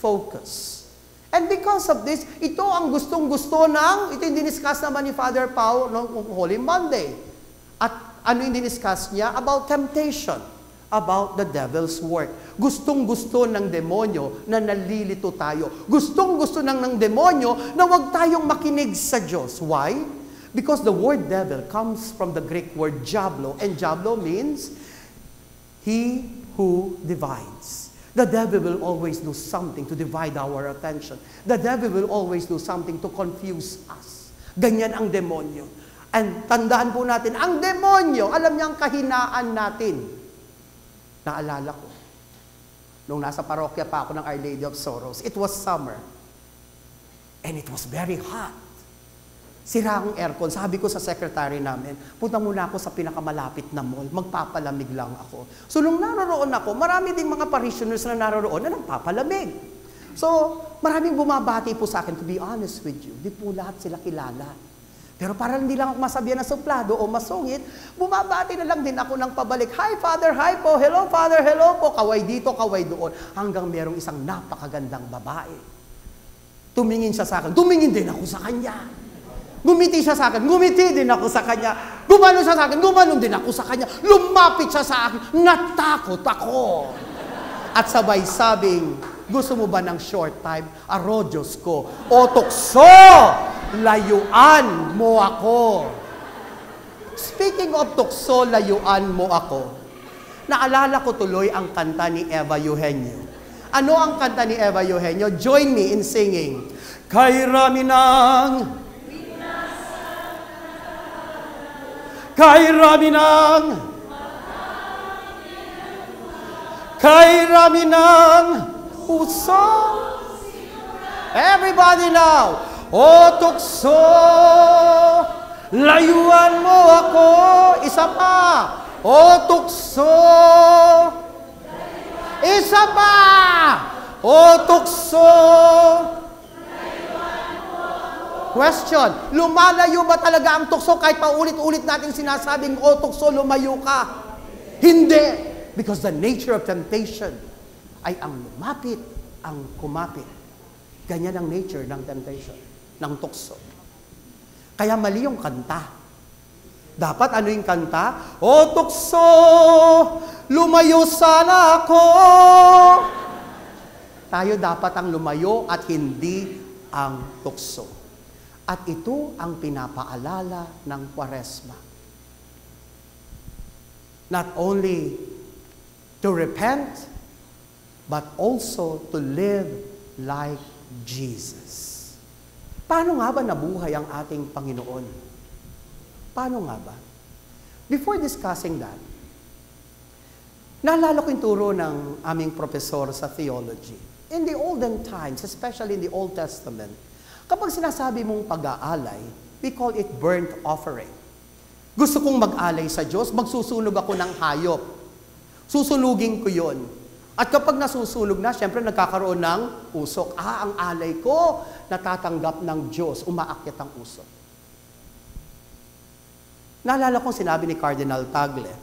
focus. And because of this, ito ang gustong-gusto ito yung diniscuss naman ni Father Pao noong Holy Monday. At ano yung diniscuss niya? About temptation. About the devil's work. Gustong-gusto ng demonyo na nalilito tayo. Gustong-gusto ng demonyo na huwag tayong makinig sa Diyos. Why? Because the word devil comes from the Greek word diablo, and diablo means he who divides. The devil will always do something to divide our attention. The devil will always do something to confuse us. Ganyan ang demonyo. And tandaan po natin, ang demonyo, alam niya ang kahinaan natin. Naalala ko, nung nasa parokya pa ako ng Our Lady of Sorrows, it was summer. And it was very hot. Sira ang aircon. Sabi ko sa secretary namin, punta muna ako sa pinakamalapit na mall, magpapalamig lang ako. So nung naroroon ako, marami ding mga parishioners na naroroon na nagpapalamig. So maraming bumabati po sa akin, to be honest with you, di po lahat sila kilala. Pero para hindi lang ako masabihan na suplado o masungit, bumabati na lang din ako ng pabalik, hi Father, hi po, hello Father, hello po, kaway dito, kaway doon. Hanggang merong isang napakagandang babae. Tumingin siya sa akin, tumingin din ako sa kanya. Gumiti siya sa akin, gumiti din ako sa kanya. Gumano siya sa akin, gumanon din ako sa kanya. Lumapit siya sa akin, natakot ako. At sabay sabing, gusto mo ba ng short time? Aro, Diyos ko, o tukso, layuan mo ako. Speaking of tukso, layuan mo ako, naalala ko tuloy ang kanta ni Eva Eugenio. Ano ang kanta ni Eva Eugenio? Join me in singing. Kay rami ng kay rami ng puso. Everybody now. O tukso, layuan mo ako. Isa pa. O tukso, isa pa. O tukso, question, lumalayo ba talaga ang tukso kahit paulit-ulit natin sinasabing, o tukso, lumayo ka? Hindi. Because the nature of temptation ay ang lumapit, ang kumapit. Ganyan ang nature ng temptation, ng tukso. Kaya mali yung kanta. Dapat ano yung kanta? O tukso, lumayo sana ako. Tayo dapat ang lumayo at hindi ang tukso. At ito ang pinapaalala ng Kwaresma. Not only to repent, but also to live like Jesus. Paano nga ba nabuhay ang ating Panginoon? Paano nga ba? Before discussing that, naalala ko yung turo ng aming professor sa theology. In the olden times, especially in the Old Testament, kapag sinasabi mong pag-aalay, we call it burnt offering. Gusto kong mag-alay sa Diyos, magsusunog ako ng hayop. Susunugin ko yon. At kapag nasusunog na, syempre nagkakaroon ng usok. Ang alay ko, natatanggap ng Diyos, umaakyat ang usok. Naalala kong sinabi ni Cardinal Tagle.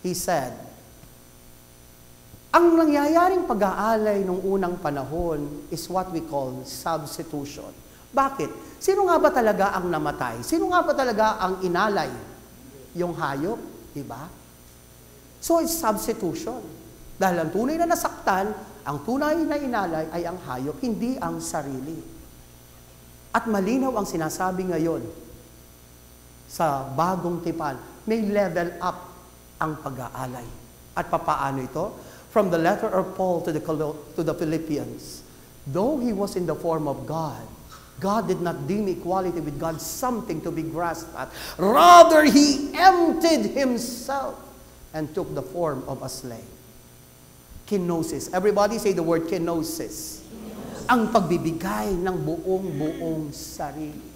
He said, ang nangyayaring pag-aalay nung unang panahon is what we call substitution. Bakit? Sino nga ba talaga ang namatay? Sino nga ba talaga ang inalay? Yung hayop, di ba? So it's substitution. Dahil ang tunay na nasaktan, ang tunay na inalay ay ang hayop, hindi ang sarili. At malinaw ang sinasabi ngayon, sa bagong tipan, may level up ang pag-aalay. At papaano ito? From the letter of Paul to the Philippians, though he was in the form of God, God did not deem equality with God something to be grasped at. Rather, he emptied himself and took the form of a slave. Kenosis. Everybody say the word kenosis. Ang pagbibigay ng buong sarili.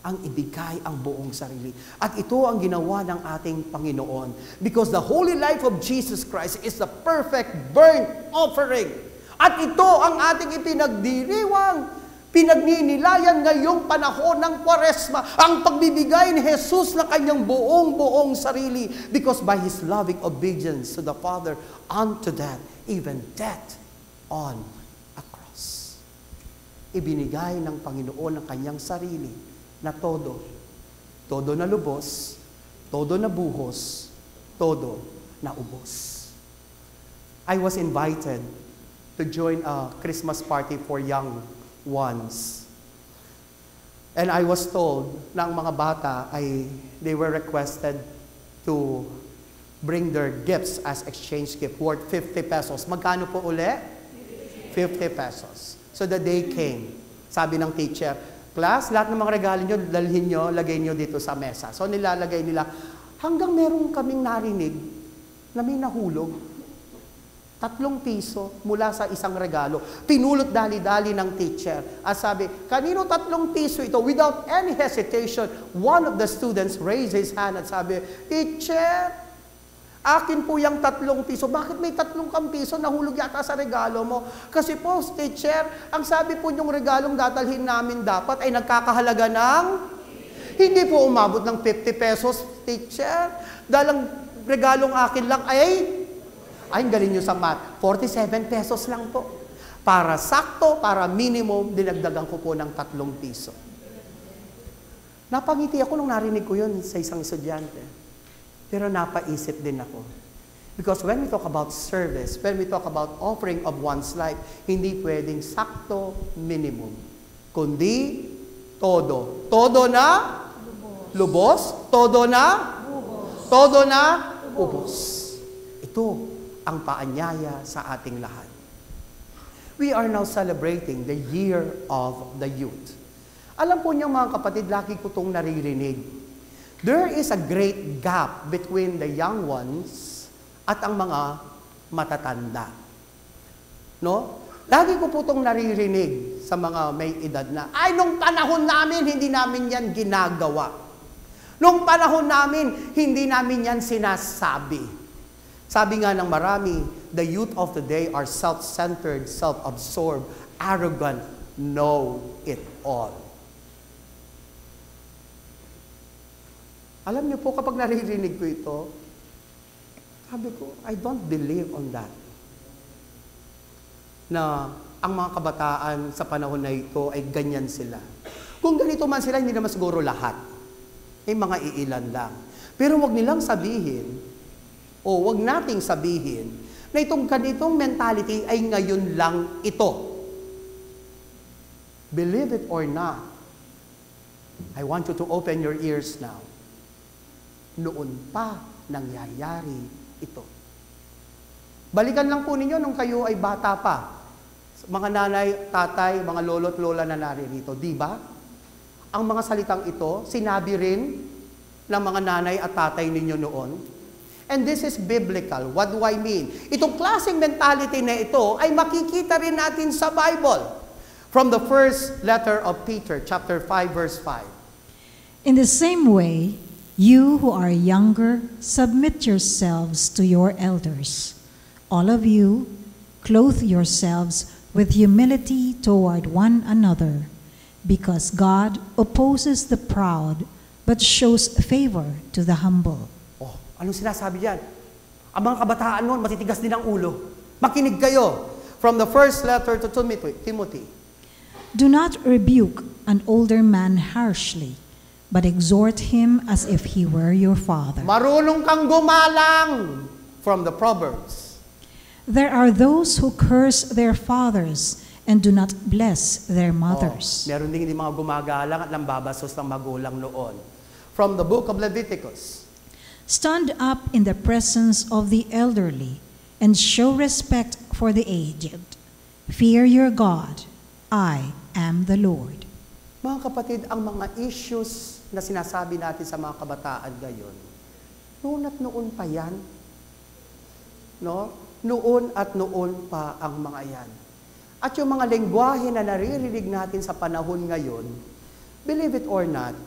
Ang ibigay ang buong sarili. At ito ang ginawa ng ating Panginoon. Because the holy life of Jesus Christ is the perfect burnt offering. At ito ang ating ipinagdiriwang, pinagninilayan ngayong panahon ng Kwaresma, ang pagbibigay ni Jesus na kanyang buong sarili. Because by His loving obedience to the Father unto death, even death on a cross. Ibinigay ng Panginoon ang kanyang sarili na todo na lubos, todo na buhos, todo na ubos. I was invited to join a Christmas party for young ones. And I was told na ang mga bata they were requested to bring their gifts as exchange gift worth 50 pesos. Magkano po uli? 50 pesos. So the day came. Sabi ng teacher, class, lahat ng mga regalo nyo, dalhin nyo, lagay nyo dito sa mesa. So nilalagay nila, hanggang meron kaming narinig na may nahulog. 3 piso mula sa isang regalo. Pinulot dali-dali ng teacher. At sabi, kanino 3 piso ito? Without any hesitation, one of the students raised his hand at sabi, teacher, akin po yung 3 piso. Bakit may 3 piso? Nahulog yata sa regalo mo. Kasi po, teacher, ang sabi po yung regalong dadalhin namin dapat ay nagkakahalaga ng hindi po umabot ng 50 pesos, teacher. Dahil ang regalong akin lang ay galing nyo sa math, 47 pesos lang po. Para sakto, para minimum, dinagdagan ko po ng 3 piso. Napangiti ako nung narinig ko yun sa isang estudyante. Pero napaisip din ako. Because when we talk about service, when we talk about offering of one's life, hindi pwedeng sakto minimum. Kundi todo. Todo na lubos. Todo na ubos. Todo na ubos. Ito ang paanyaya sa ating lahat. We are now celebrating the year of the youth. Alam po niyo mga kapatid, lagi ko itong naririnig. There is a great gap between the young ones at ang mga matatanda. No? Lagi ko po itong naririnig sa mga may edad na, nung panahon namin, hindi namin yan ginagawa. Nung panahon namin, hindi namin yan sinasabi. Sabi nga ng marami, the youth of today are self-centered, self-absorbed, arrogant, know it all. Alam niyo po, kapag naririnig ko ito, sabi ko, I don't believe on that. Na ang mga kabataan sa panahon na ito ay ganyan sila. Kung ganito man sila, hindi naman siguro lahat. mga iilan lang. Pero wag nilang sabihin, o wag nating sabihin, na itong ganitong mentality ay ngayon lang ito. Believe it or not, I want you to open your ears now. Noon pa nangyayari ito. Balikan lang po ninyo nung kayo ay bata pa. Mga nanay, tatay, mga lolo't lola na naririto, di ba? Ang mga salitang ito, sinabi rin ng mga nanay at tatay ninyo noon. And this is biblical. What do I mean? Itong klaseng mentality na ito ay makikita rin natin sa Bible. From the first letter of Peter, chapter 5, verse 5. In the same way, you who are younger, submit yourselves to your elders. All of you, clothe yourselves with humility toward one another, because God opposes the proud, but shows favor to the humble. Oh, anong sinasabi diyan? Ang mga kabataan noon, matitigas din ang ulo. Makinig kayo. From the first letter to Timothy. Do not rebuke an older man harshly, but exhort him as if he were your father. Marunong kang gumalang. From the Proverbs. There are those who curse their fathers and do not bless their mothers. Meron din mga gumagalang at nambabasos ng magulang noon. From the book of Leviticus. Stand up in the presence of the elderly and show respect for the aged. Fear your God. I am the Lord. Mga kapatid, ang mga issues na sinasabi natin sa mga kabataan ngayon, noon at noon pa yan. No? Noon at noon pa ang mga yan. At yung mga lengguwahe na naririnig natin sa panahon ngayon, believe it or not,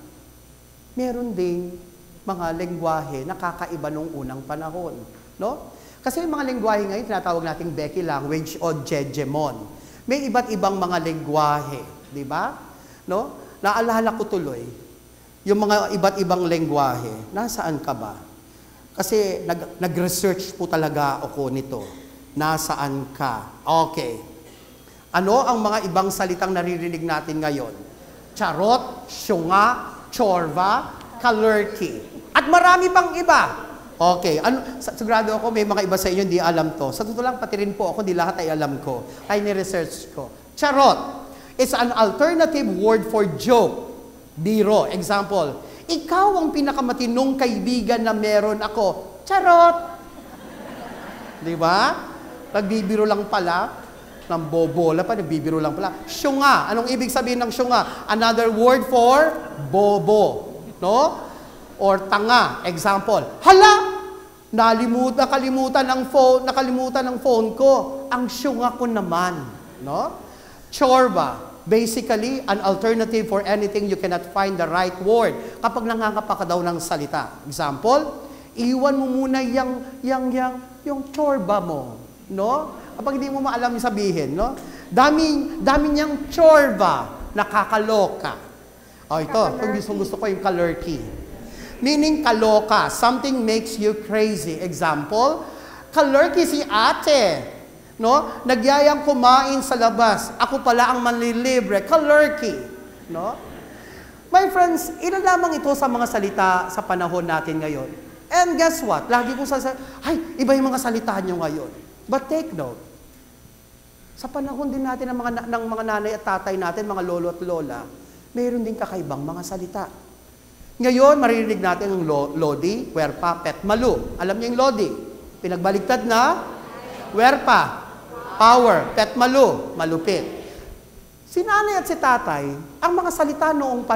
meron ding mga lengguwahe na kakaiba nung unang panahon. No? Kasi yung mga lengguwahe ngayon, tinatawag nating Becky language o Jejemon. May iba't ibang mga lengguwahe, di ba? No? Naalala ko tuloy, yung mga iba't ibang lengguwahe, nasaan ka ba? Kasi nag-research po talaga ako nito. Nasaan ka? Okay. Ano ang mga ibang salitang naririnig natin ngayon? Charot, syunga, chorba, kalerki. At marami pang iba. Okay, sigurado ako may mga iba sa inyo hindi alam to. Sa totoo lang, pati rin po ako, di lahat ay alam ko. Ay ni-research ko. Charot. It's an alternative word for joke. Biro. Example, ikaw ang pinakamatinong kaibigan na meron ako. Charot. Di ba? Nagbibiro lang pala. Ng bobola pa, nagbibiro lang pala. Syunga. Anong ibig sabihin ng syunga? Another word for bobo. No? Or tanga. Example, hala! Nakalimutan ng phone ko. Ang syunga ko naman. No? Chorba. Basically, an alternative for anything you cannot find the right word. Kapag nangangapa ka daw ng salita. Example, iwan mo muna yung chorba mo. No? Kapag hindi mo maalam yung sabihin, no? Dami niyang chorba. Nakakaloka. O ito, kung gusto ko yung kalerki. Meaning kaloka, something makes you crazy. Example, kalerki si ate, no? Nagyayang kumain sa labas. Ako pala ang manlilibre, kalerki, no? My friends, ilan lamang ito sa mga salita sa panahon natin ngayon. And guess what? Lagi kong ay, iba yung mga salita nyo ngayon. But take note, sa panahon din natin ng mga nanay at tatay natin, mga lolo at lola, mayroon din kakaibang mga salita. Ngayon, maririnig natin ang lodi, werpa, petmalu. Alam niyo yung lodi? Pinagbaligtad na werpa, power, petmalu, malupit. Si nanay at si tatay, ang mga salita noong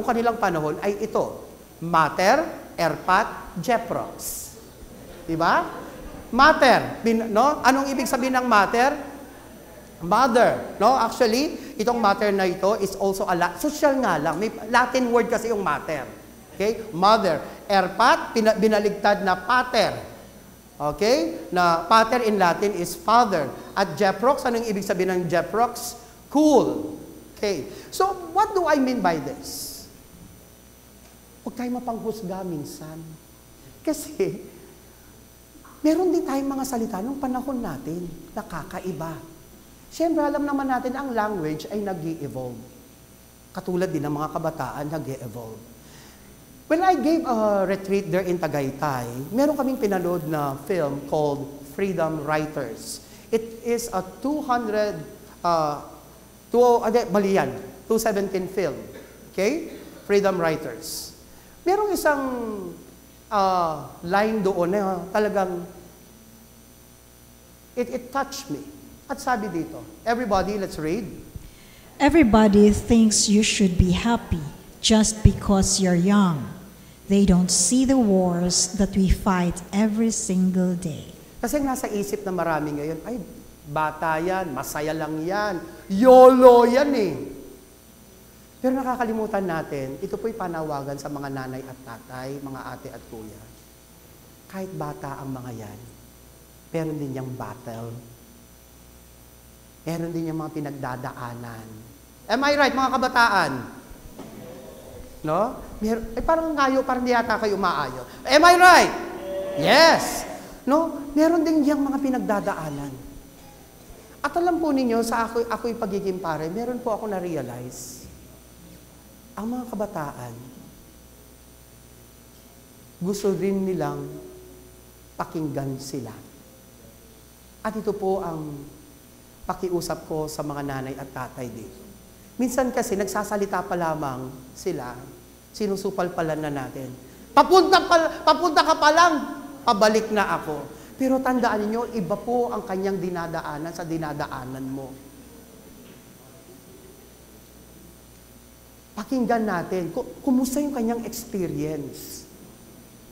kanilang panahon ay ito. Mater, erpat, jeprox. Diba? Mater, no? Anong ibig sabihin ng mater? Mother, no? Actually, itong mater na ito is also social nga lang. May Latin word kasi yung mater. Okay? Mother. Erpat, binaligtad na pater. Okay? Na pater in Latin is father. At jeprox, anong ibig sabihin ng jeprox? Cool. Okay. So, what do I mean by this? Huwag tayo mapanghusga minsan. Kasi, meron din tayong mga salita nung panahon natin na kakaiba. Siyempre, alam naman natin ang language ay nag-i-evolve. Katulad din ng mga kabataan nag-i-evolve. When I gave a retreat there in Tagaytay, meron kaming pinanood na film called Freedom Writers. It is a 217 film. Okay? Freedom Writers. Merong isang line doon na talagang it touched me. At sabi dito, everybody, let's read. Everybody thinks you should be happy just because you're young. They don't see the wars that we fight every single day. Kasi nasa isip na marami ngayon, ay, bata yan, masaya lang yan, YOLO yan eh. Pero nakakalimutan natin, ito po'y panawagan sa mga nanay at tatay, mga ate at kuya. Kahit bata ang mga yan, meron din yung battle. Meron din yung mga pinagdadaanan. Am I right, mga kabataan? No? Parang ngayo, parang di yata kayo maayot. Am I right? Yes. No? Meron din yung mga pinagdadaanan. At alam po ninyo, sa ako'y pagiging pare, meron po ako na-realize. Ang mga kabataan, gusto rin nilang pakinggan sila. At ito po ang pakiusap ko sa mga nanay at tatay dito. Minsan kasi nagsasalita pa lamang sila, sinusupal-palan na natin. Papunta ka pa lang, pabalik na ako. Pero tandaan niyo, iba po ang kanyang dinadaanan sa dinadaanan mo. Pakinggan natin, kumusta yung kanyang experience.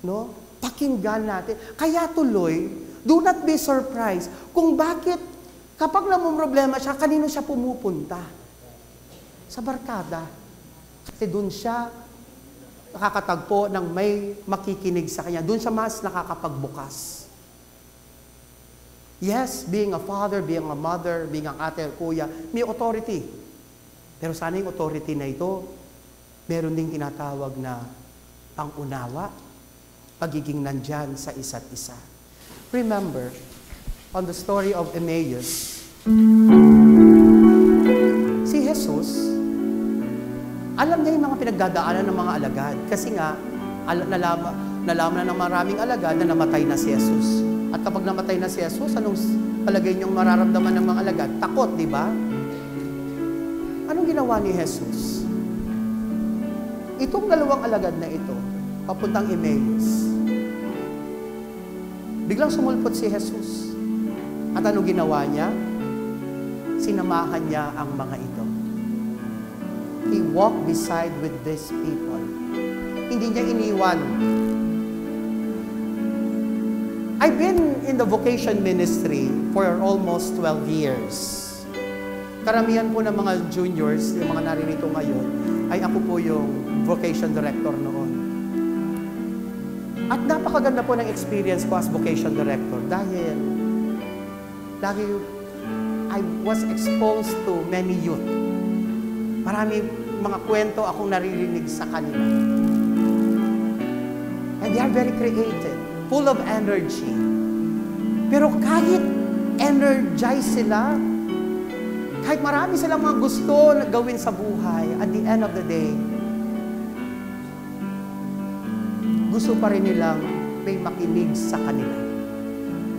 No? Pakinggan natin. Kaya tuloy, do not be surprised kung bakit kapag namumroblema siya, kanino siya pumupunta? Sa barkada. Kasi doon siya nakakatagpo ng may makikinig sa kanya. Doon siya mas nakakapagbukas. Yes, being a father, being a mother, being ang ate o kuya, may authority. Pero sana yung authority na ito, meron ding tinatawag na pangunawa, pagiging nandyan sa isa't isa. Remember, on the story of Emmaus, si Jesus, alam niya yung mga pinagdadaanan ng mga alagad. Kasi nga, nalaman na ng maraming alagad na namatay na si Jesus. At kapag namatay na si Jesus, anong palagay niyong mararamdaman ng mga alagad? Takot, di ba? Anong ginawa ni Jesus? Itong dalawang alagad na ito, papuntang Emmaus, biglang sumulpot si Jesus. At anong ginawa niya? Sinamahan niya ang mga ito. He walked beside with these people. Hindi niya iniwan. I've been in the vocation ministry for almost 12 years. Karamihan po ng mga juniors, yung mga naririto ngayon, ay ako po yung vocation director noon. At napakaganda po ng experience ko as vocation director dahil lagi I was exposed to many youth. Marami mga kwento akong naririnig sa kanila. And they are very creative, full of energy. Pero kahit energized sila, kahit marami silang mga gusto na gawin sa buhay, at the end of the day, gusto pa rin nilang may makinig sa kanila.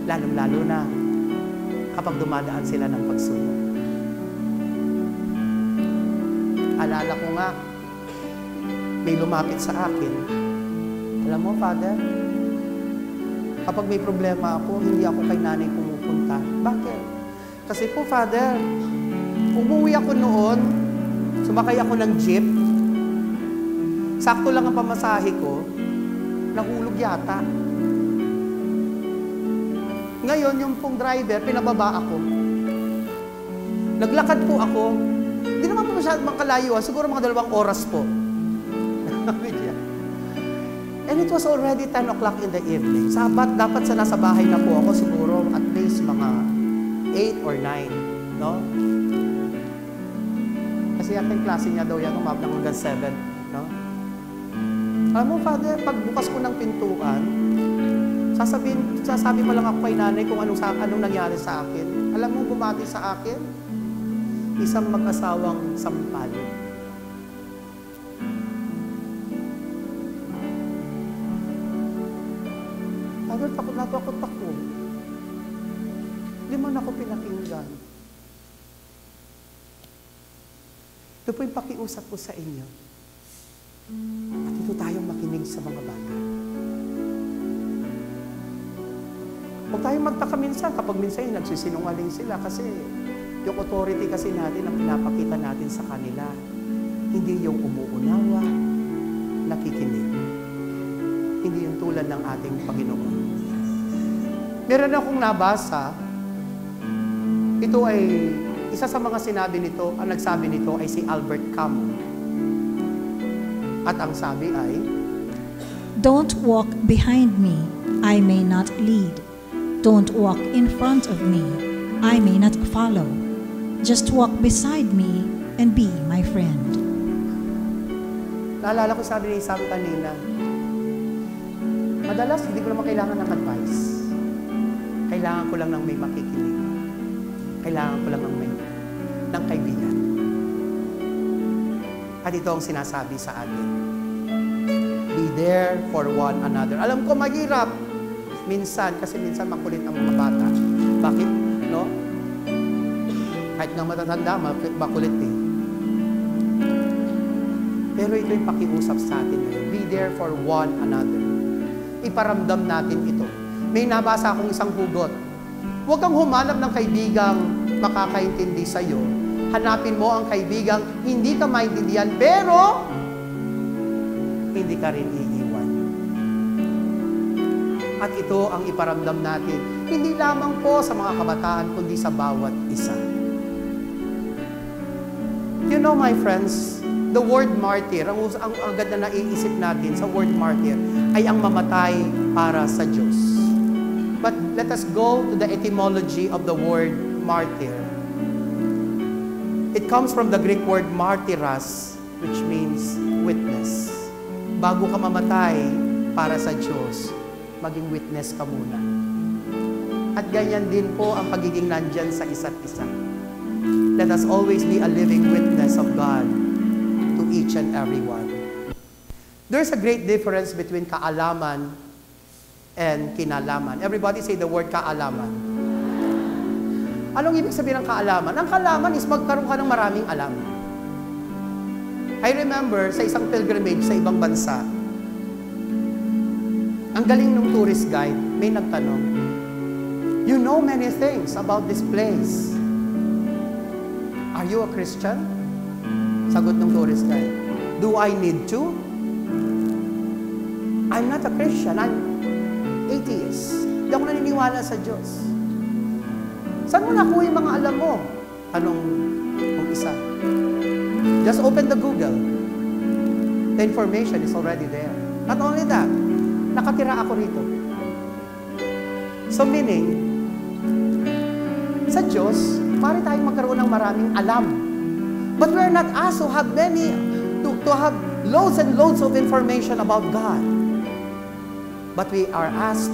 Lalong-lalo na kapag dumadaan sila ng pagsulong. Alala ko nga, may lumapit sa akin. Alam mo, Father, kapag may problema ako, hindi ako kay nanay pumupunta. Bakit? Kasi po, Father, umuwi ako noon, sumakay ako ng jeep, sakto lang ang pamasahe ko, nahulog yata. Ngayon, yung pong driver, pinababa ako. Naglakad po ako. Hindi naman po masyadong kalayo, siguro mga 2 oras po. And it was already 10 o'clock in the evening. Dapat sa nasa bahay na po ako, siguro at least mga 8 or 9. No? Kasi yata yung klase niya daw yan, umabot ng hanggang 7. No? Alam mo, Father, pagbukas ko ng pintuan, sasabi mo lang ako kay nanay kung anong nangyari sa akin. Alam mo, bumati sa akin, isang mag-asawang sampal. Father, takot na takot ako. Hindi man ako pinakinggan. Ito po yung pakiusap ko sa inyo. At ito tayong makinig sa mga bata. Huwag tayong magtaka minsan kapag minsan yung nagsisinungaling sila kasi yung authority kasi natin ang pinapakita natin sa kanila. Hindi yung umuunawa, nakikinig. Hindi yung tulad ng ating Panginoon. Meron akong nabasa, ito ay isa sa mga sinabi nito, ang nagsabi nito ay si Albert Camus. At ang sabi ay, Don't walk behind me, I may not lead. Don't walk in front of me, I may not follow. Just walk beside me and be my friend. naalala ko sabi ni Sam kanina, madalas hindi ko naman kailangan ng advice. Kailangan ko lang ng may makikinig. Kailangan ko lang ng kaibigan. At ito ang sinasabi sa atin. Be there for one another. Alam ko mahirap. Minsan, kasi minsan makulit ang mga bata. Bakit? No? Kahit nga matatanda, makulit eh. Pero ito yung pakiusap sa atin ngayon. Be there for one another. Iparamdam natin ito. May nabasa akong isang hugot. Huwag kang humanap ng kaibigang makakaintindi sa'yo. Hanapin mo ang kaibigang hindi ka maintindihan, pero hindi ka rin iiwan. At ito ang iparamdam natin, hindi lamang po sa mga kabataan, kundi sa bawat isa. You know, my friends, the word martyr, ang agad na naiisip natin sa word martyr, ay ang mamatay para sa Diyos. But let us go to the etymology of the word martyr. It comes from the Greek word martyras, which means witness. Bago ka mamatay para sa Diyos, maging witness ka muna. At ganyan din po ang pagiging nandyan sa isa't isa. Let us always be a living witness of God to each and every one. There's a great difference between kaalaman and kinalaman. Everybody say the word kaalaman. Anong ibig sabihin ng kaalaman? Ang kaalaman is magkaroon ka ng maraming alam. I remember sa isang pilgrimage sa ibang bansa, ang galing ng tourist guide, may nagtanong, you know many things about this place. Are you a Christian? Sagot ng tourist guide, do I need to? I'm not a Christian, I'm atheist. Hindi ako naniniwala sa Diyos. Saan mo nakuha yung mga alam mo? Anong isa? Just open the Google. The information is already there. Not only that, nakatira ako rito. So meaning, sa Diyos, maaari tayong magkaroon ng maraming alam. But we're not asked to have to have loads and loads of information about God. But we are asked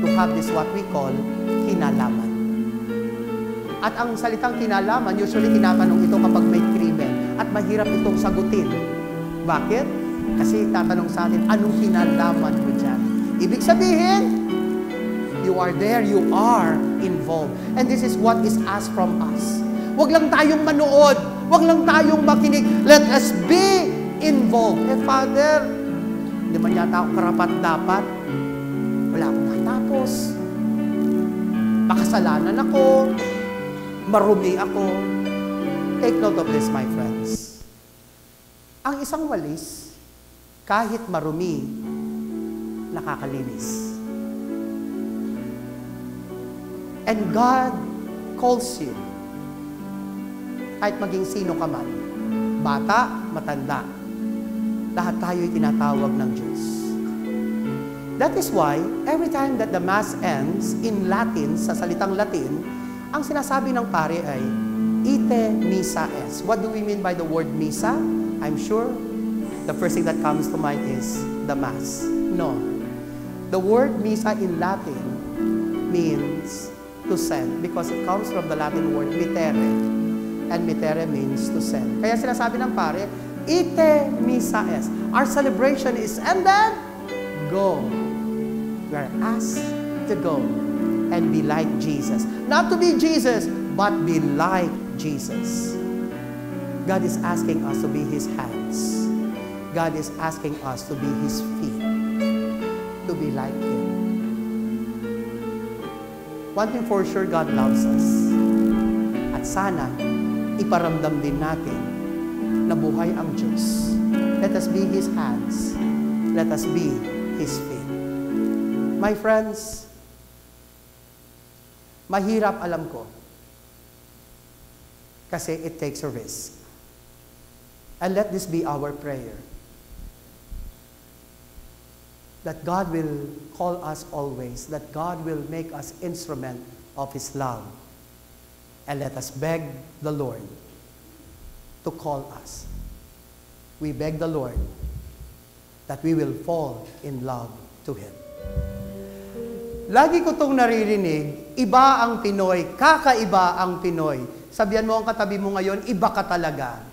to have this what we call kinalaman. At ang salitang kinalaman, usually tinatanong ito kapag may krimen. At mahirap itong sagutin. Bakit? Kasi tatanong sa atin, anong kinalaman mo dyan? Ibig sabihin, you are there, you are involved. And this is what is asked from us. Huwag lang tayong manood. Huwag lang tayong makinig. Let us be involved. Father, hindi man yata ako karapat-dapat. Wala akong matapos. Makasalanan ako. Marumi ako. Take note of this, my friends. Ang isang walis, kahit marumi, nakakalinis. And God calls you. Kahit maging sino ka man, bata, matanda, lahat tayo'y tinatawag ng Diyos. That is why, every time that the Mass ends in Latin, sa salitang Latin, ang sinasabi ng pare ay, ite missa es. What do we mean by the word missa? I'm sure the first thing that comes to mind is the Mass. No. The word missa in Latin means to send because it comes from the Latin word mittere. And mittere means to send. Kaya sinasabi ng pare, ite missa es. Our celebration is, and then, go. We are asked to go and be like Jesus. Not to be Jesus, but be like Jesus. God is asking us to be His hands. God is asking us to be His feet, to be like Him. One thing for sure, God loves us. At sana, iparamdam din natin na buhay ang Diyos. Let us be His hands. Let us be His feet. My friends, mahirap, alam ko. Kasi it takes a risk. And let this be our prayer. That God will call us always. That God will make us instrument of His love. And let us beg the Lord to call us. We beg the Lord that we will fall in love to Him. Lagi ko itong naririnig, iba ang Pinoy, kakaiba ang Pinoy. Sabihan mo ang katabi mo ngayon, iba ka talaga.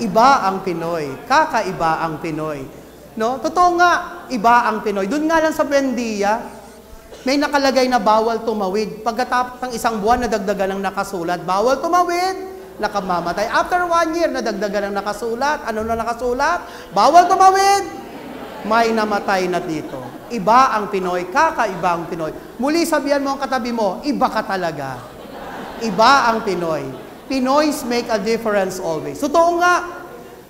Iba ang Pinoy, kakaiba ang Pinoy. No? Totoo nga, iba ang Pinoy. Doon nga lang sa Buendia, may nakalagay na bawal tumawid. Pagkatapos ng isang buwan, nadagdagan ng nakasulat, bawal tumawid, nakamamatay. After 1 year, nadagdagan ng nakasulat. Ano na nakasulat? Bawal tumawid, may namatay na dito. Iba ang Pinoy, kakaiba ang Pinoy. Muli sabihan mo ang katabi mo, iba ka talaga. Iba ang Pinoy. Pinoys make a difference always. Totoo nga,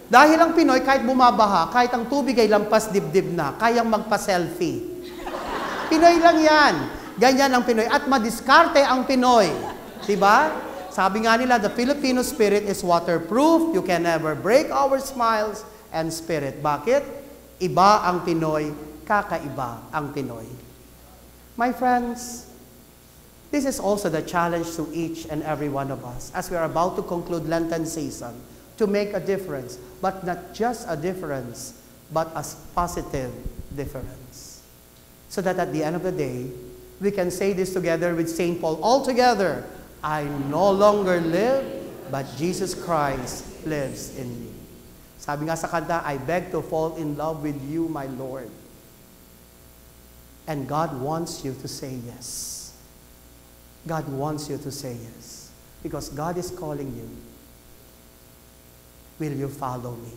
dahil ang Pinoy, kahit bumabaha, kahit ang tubig ay lampas dibdib na, kayang magpa-selfie. Pinoy lang yan. Ganyan ang Pinoy. At madiskarte ang Pinoy. Diba? Sabi nga nila, the Filipino spirit is waterproof. You can never break our smiles and spirit. Bakit? Iba ang Pinoy, kakaiba ang Pinoy. My friends, this is also the challenge to each and every one of us as we are about to conclude Lenten season, to make a difference, but not just a difference, but a positive difference. So that at the end of the day, we can say this together with St. Paul, all together, I no longer live, but Jesus Christ lives in me. Sabi nga sa kanta, I beg to fall in love with you, my Lord. And God wants you to say yes. God wants you to say yes. Because God is calling you. Will you follow me?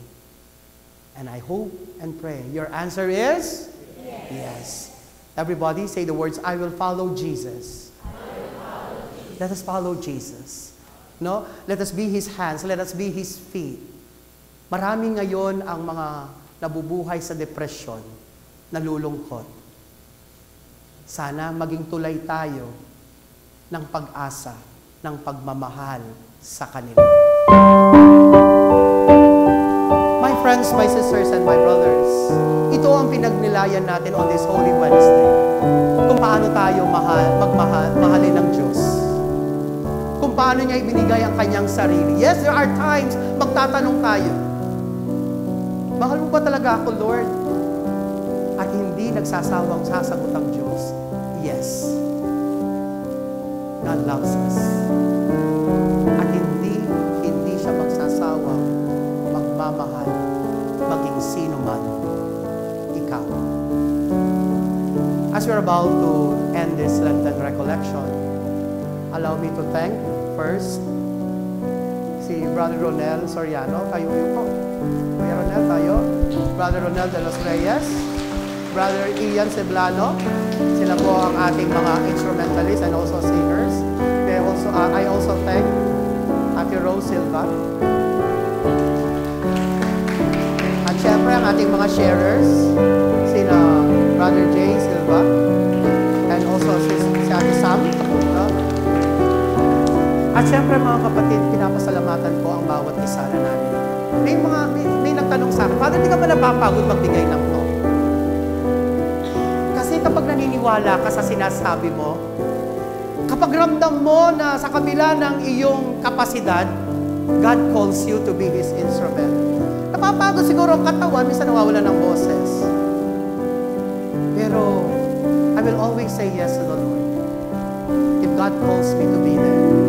And I hope and pray your answer is? Yes. Yes. Everybody say the words, I will follow Jesus. I will follow Jesus. Let us follow Jesus. No? Let us be His hands. Let us be His feet. Marami ngayon ang mga nabubuhay sa depression, nalulungkot. Sana maging tulay tayo ng pag-asa, ng pagmamahal sa kanila. My friends, my sisters, and my brothers, ito ang pinagnilayan natin on this Holy Wednesday. Kung paano tayo mahalin ng Diyos. Kung paano niya ibinigay ang kanyang sarili. Yes, there are times magtatanong tayo, mahal mo ba talaga ako, Lord? At hindi nagsasawang sasagot ang Diyos. Yes. God loves us. At hindi siya magsasawang magmamahal maging sino man ikaw. As we're about to end this Lenten recollection, allow me to thank first si Brother Ronel Soriano. Tayo po. Kuya Ronel, tayo. Brother Ronel de los Reyes. Brother Ian Ceblano. Sila po ang ating mga instrumentalists and also singers. I also thank Ate Rose Silva. At syempre ang ating mga sharers, sila Brother Jay Silva and also si Ate Sam. At syempre mga kapatid, pinapasalamatan ko ang bawat isa na namin. May nagtanong sa akin, Father, hindi ka ba napapagod magbigay ng to? Kasi kapag naniniwala ka sa sinasabi mo, kapag ramdam mo na sa kabila ng iyong kapasidad, God calls you to be His instrument. Napapagod siguro ang katawan, minsan nawawala ng boses. Pero, I will always say yes to the Lord. If God calls me to be there,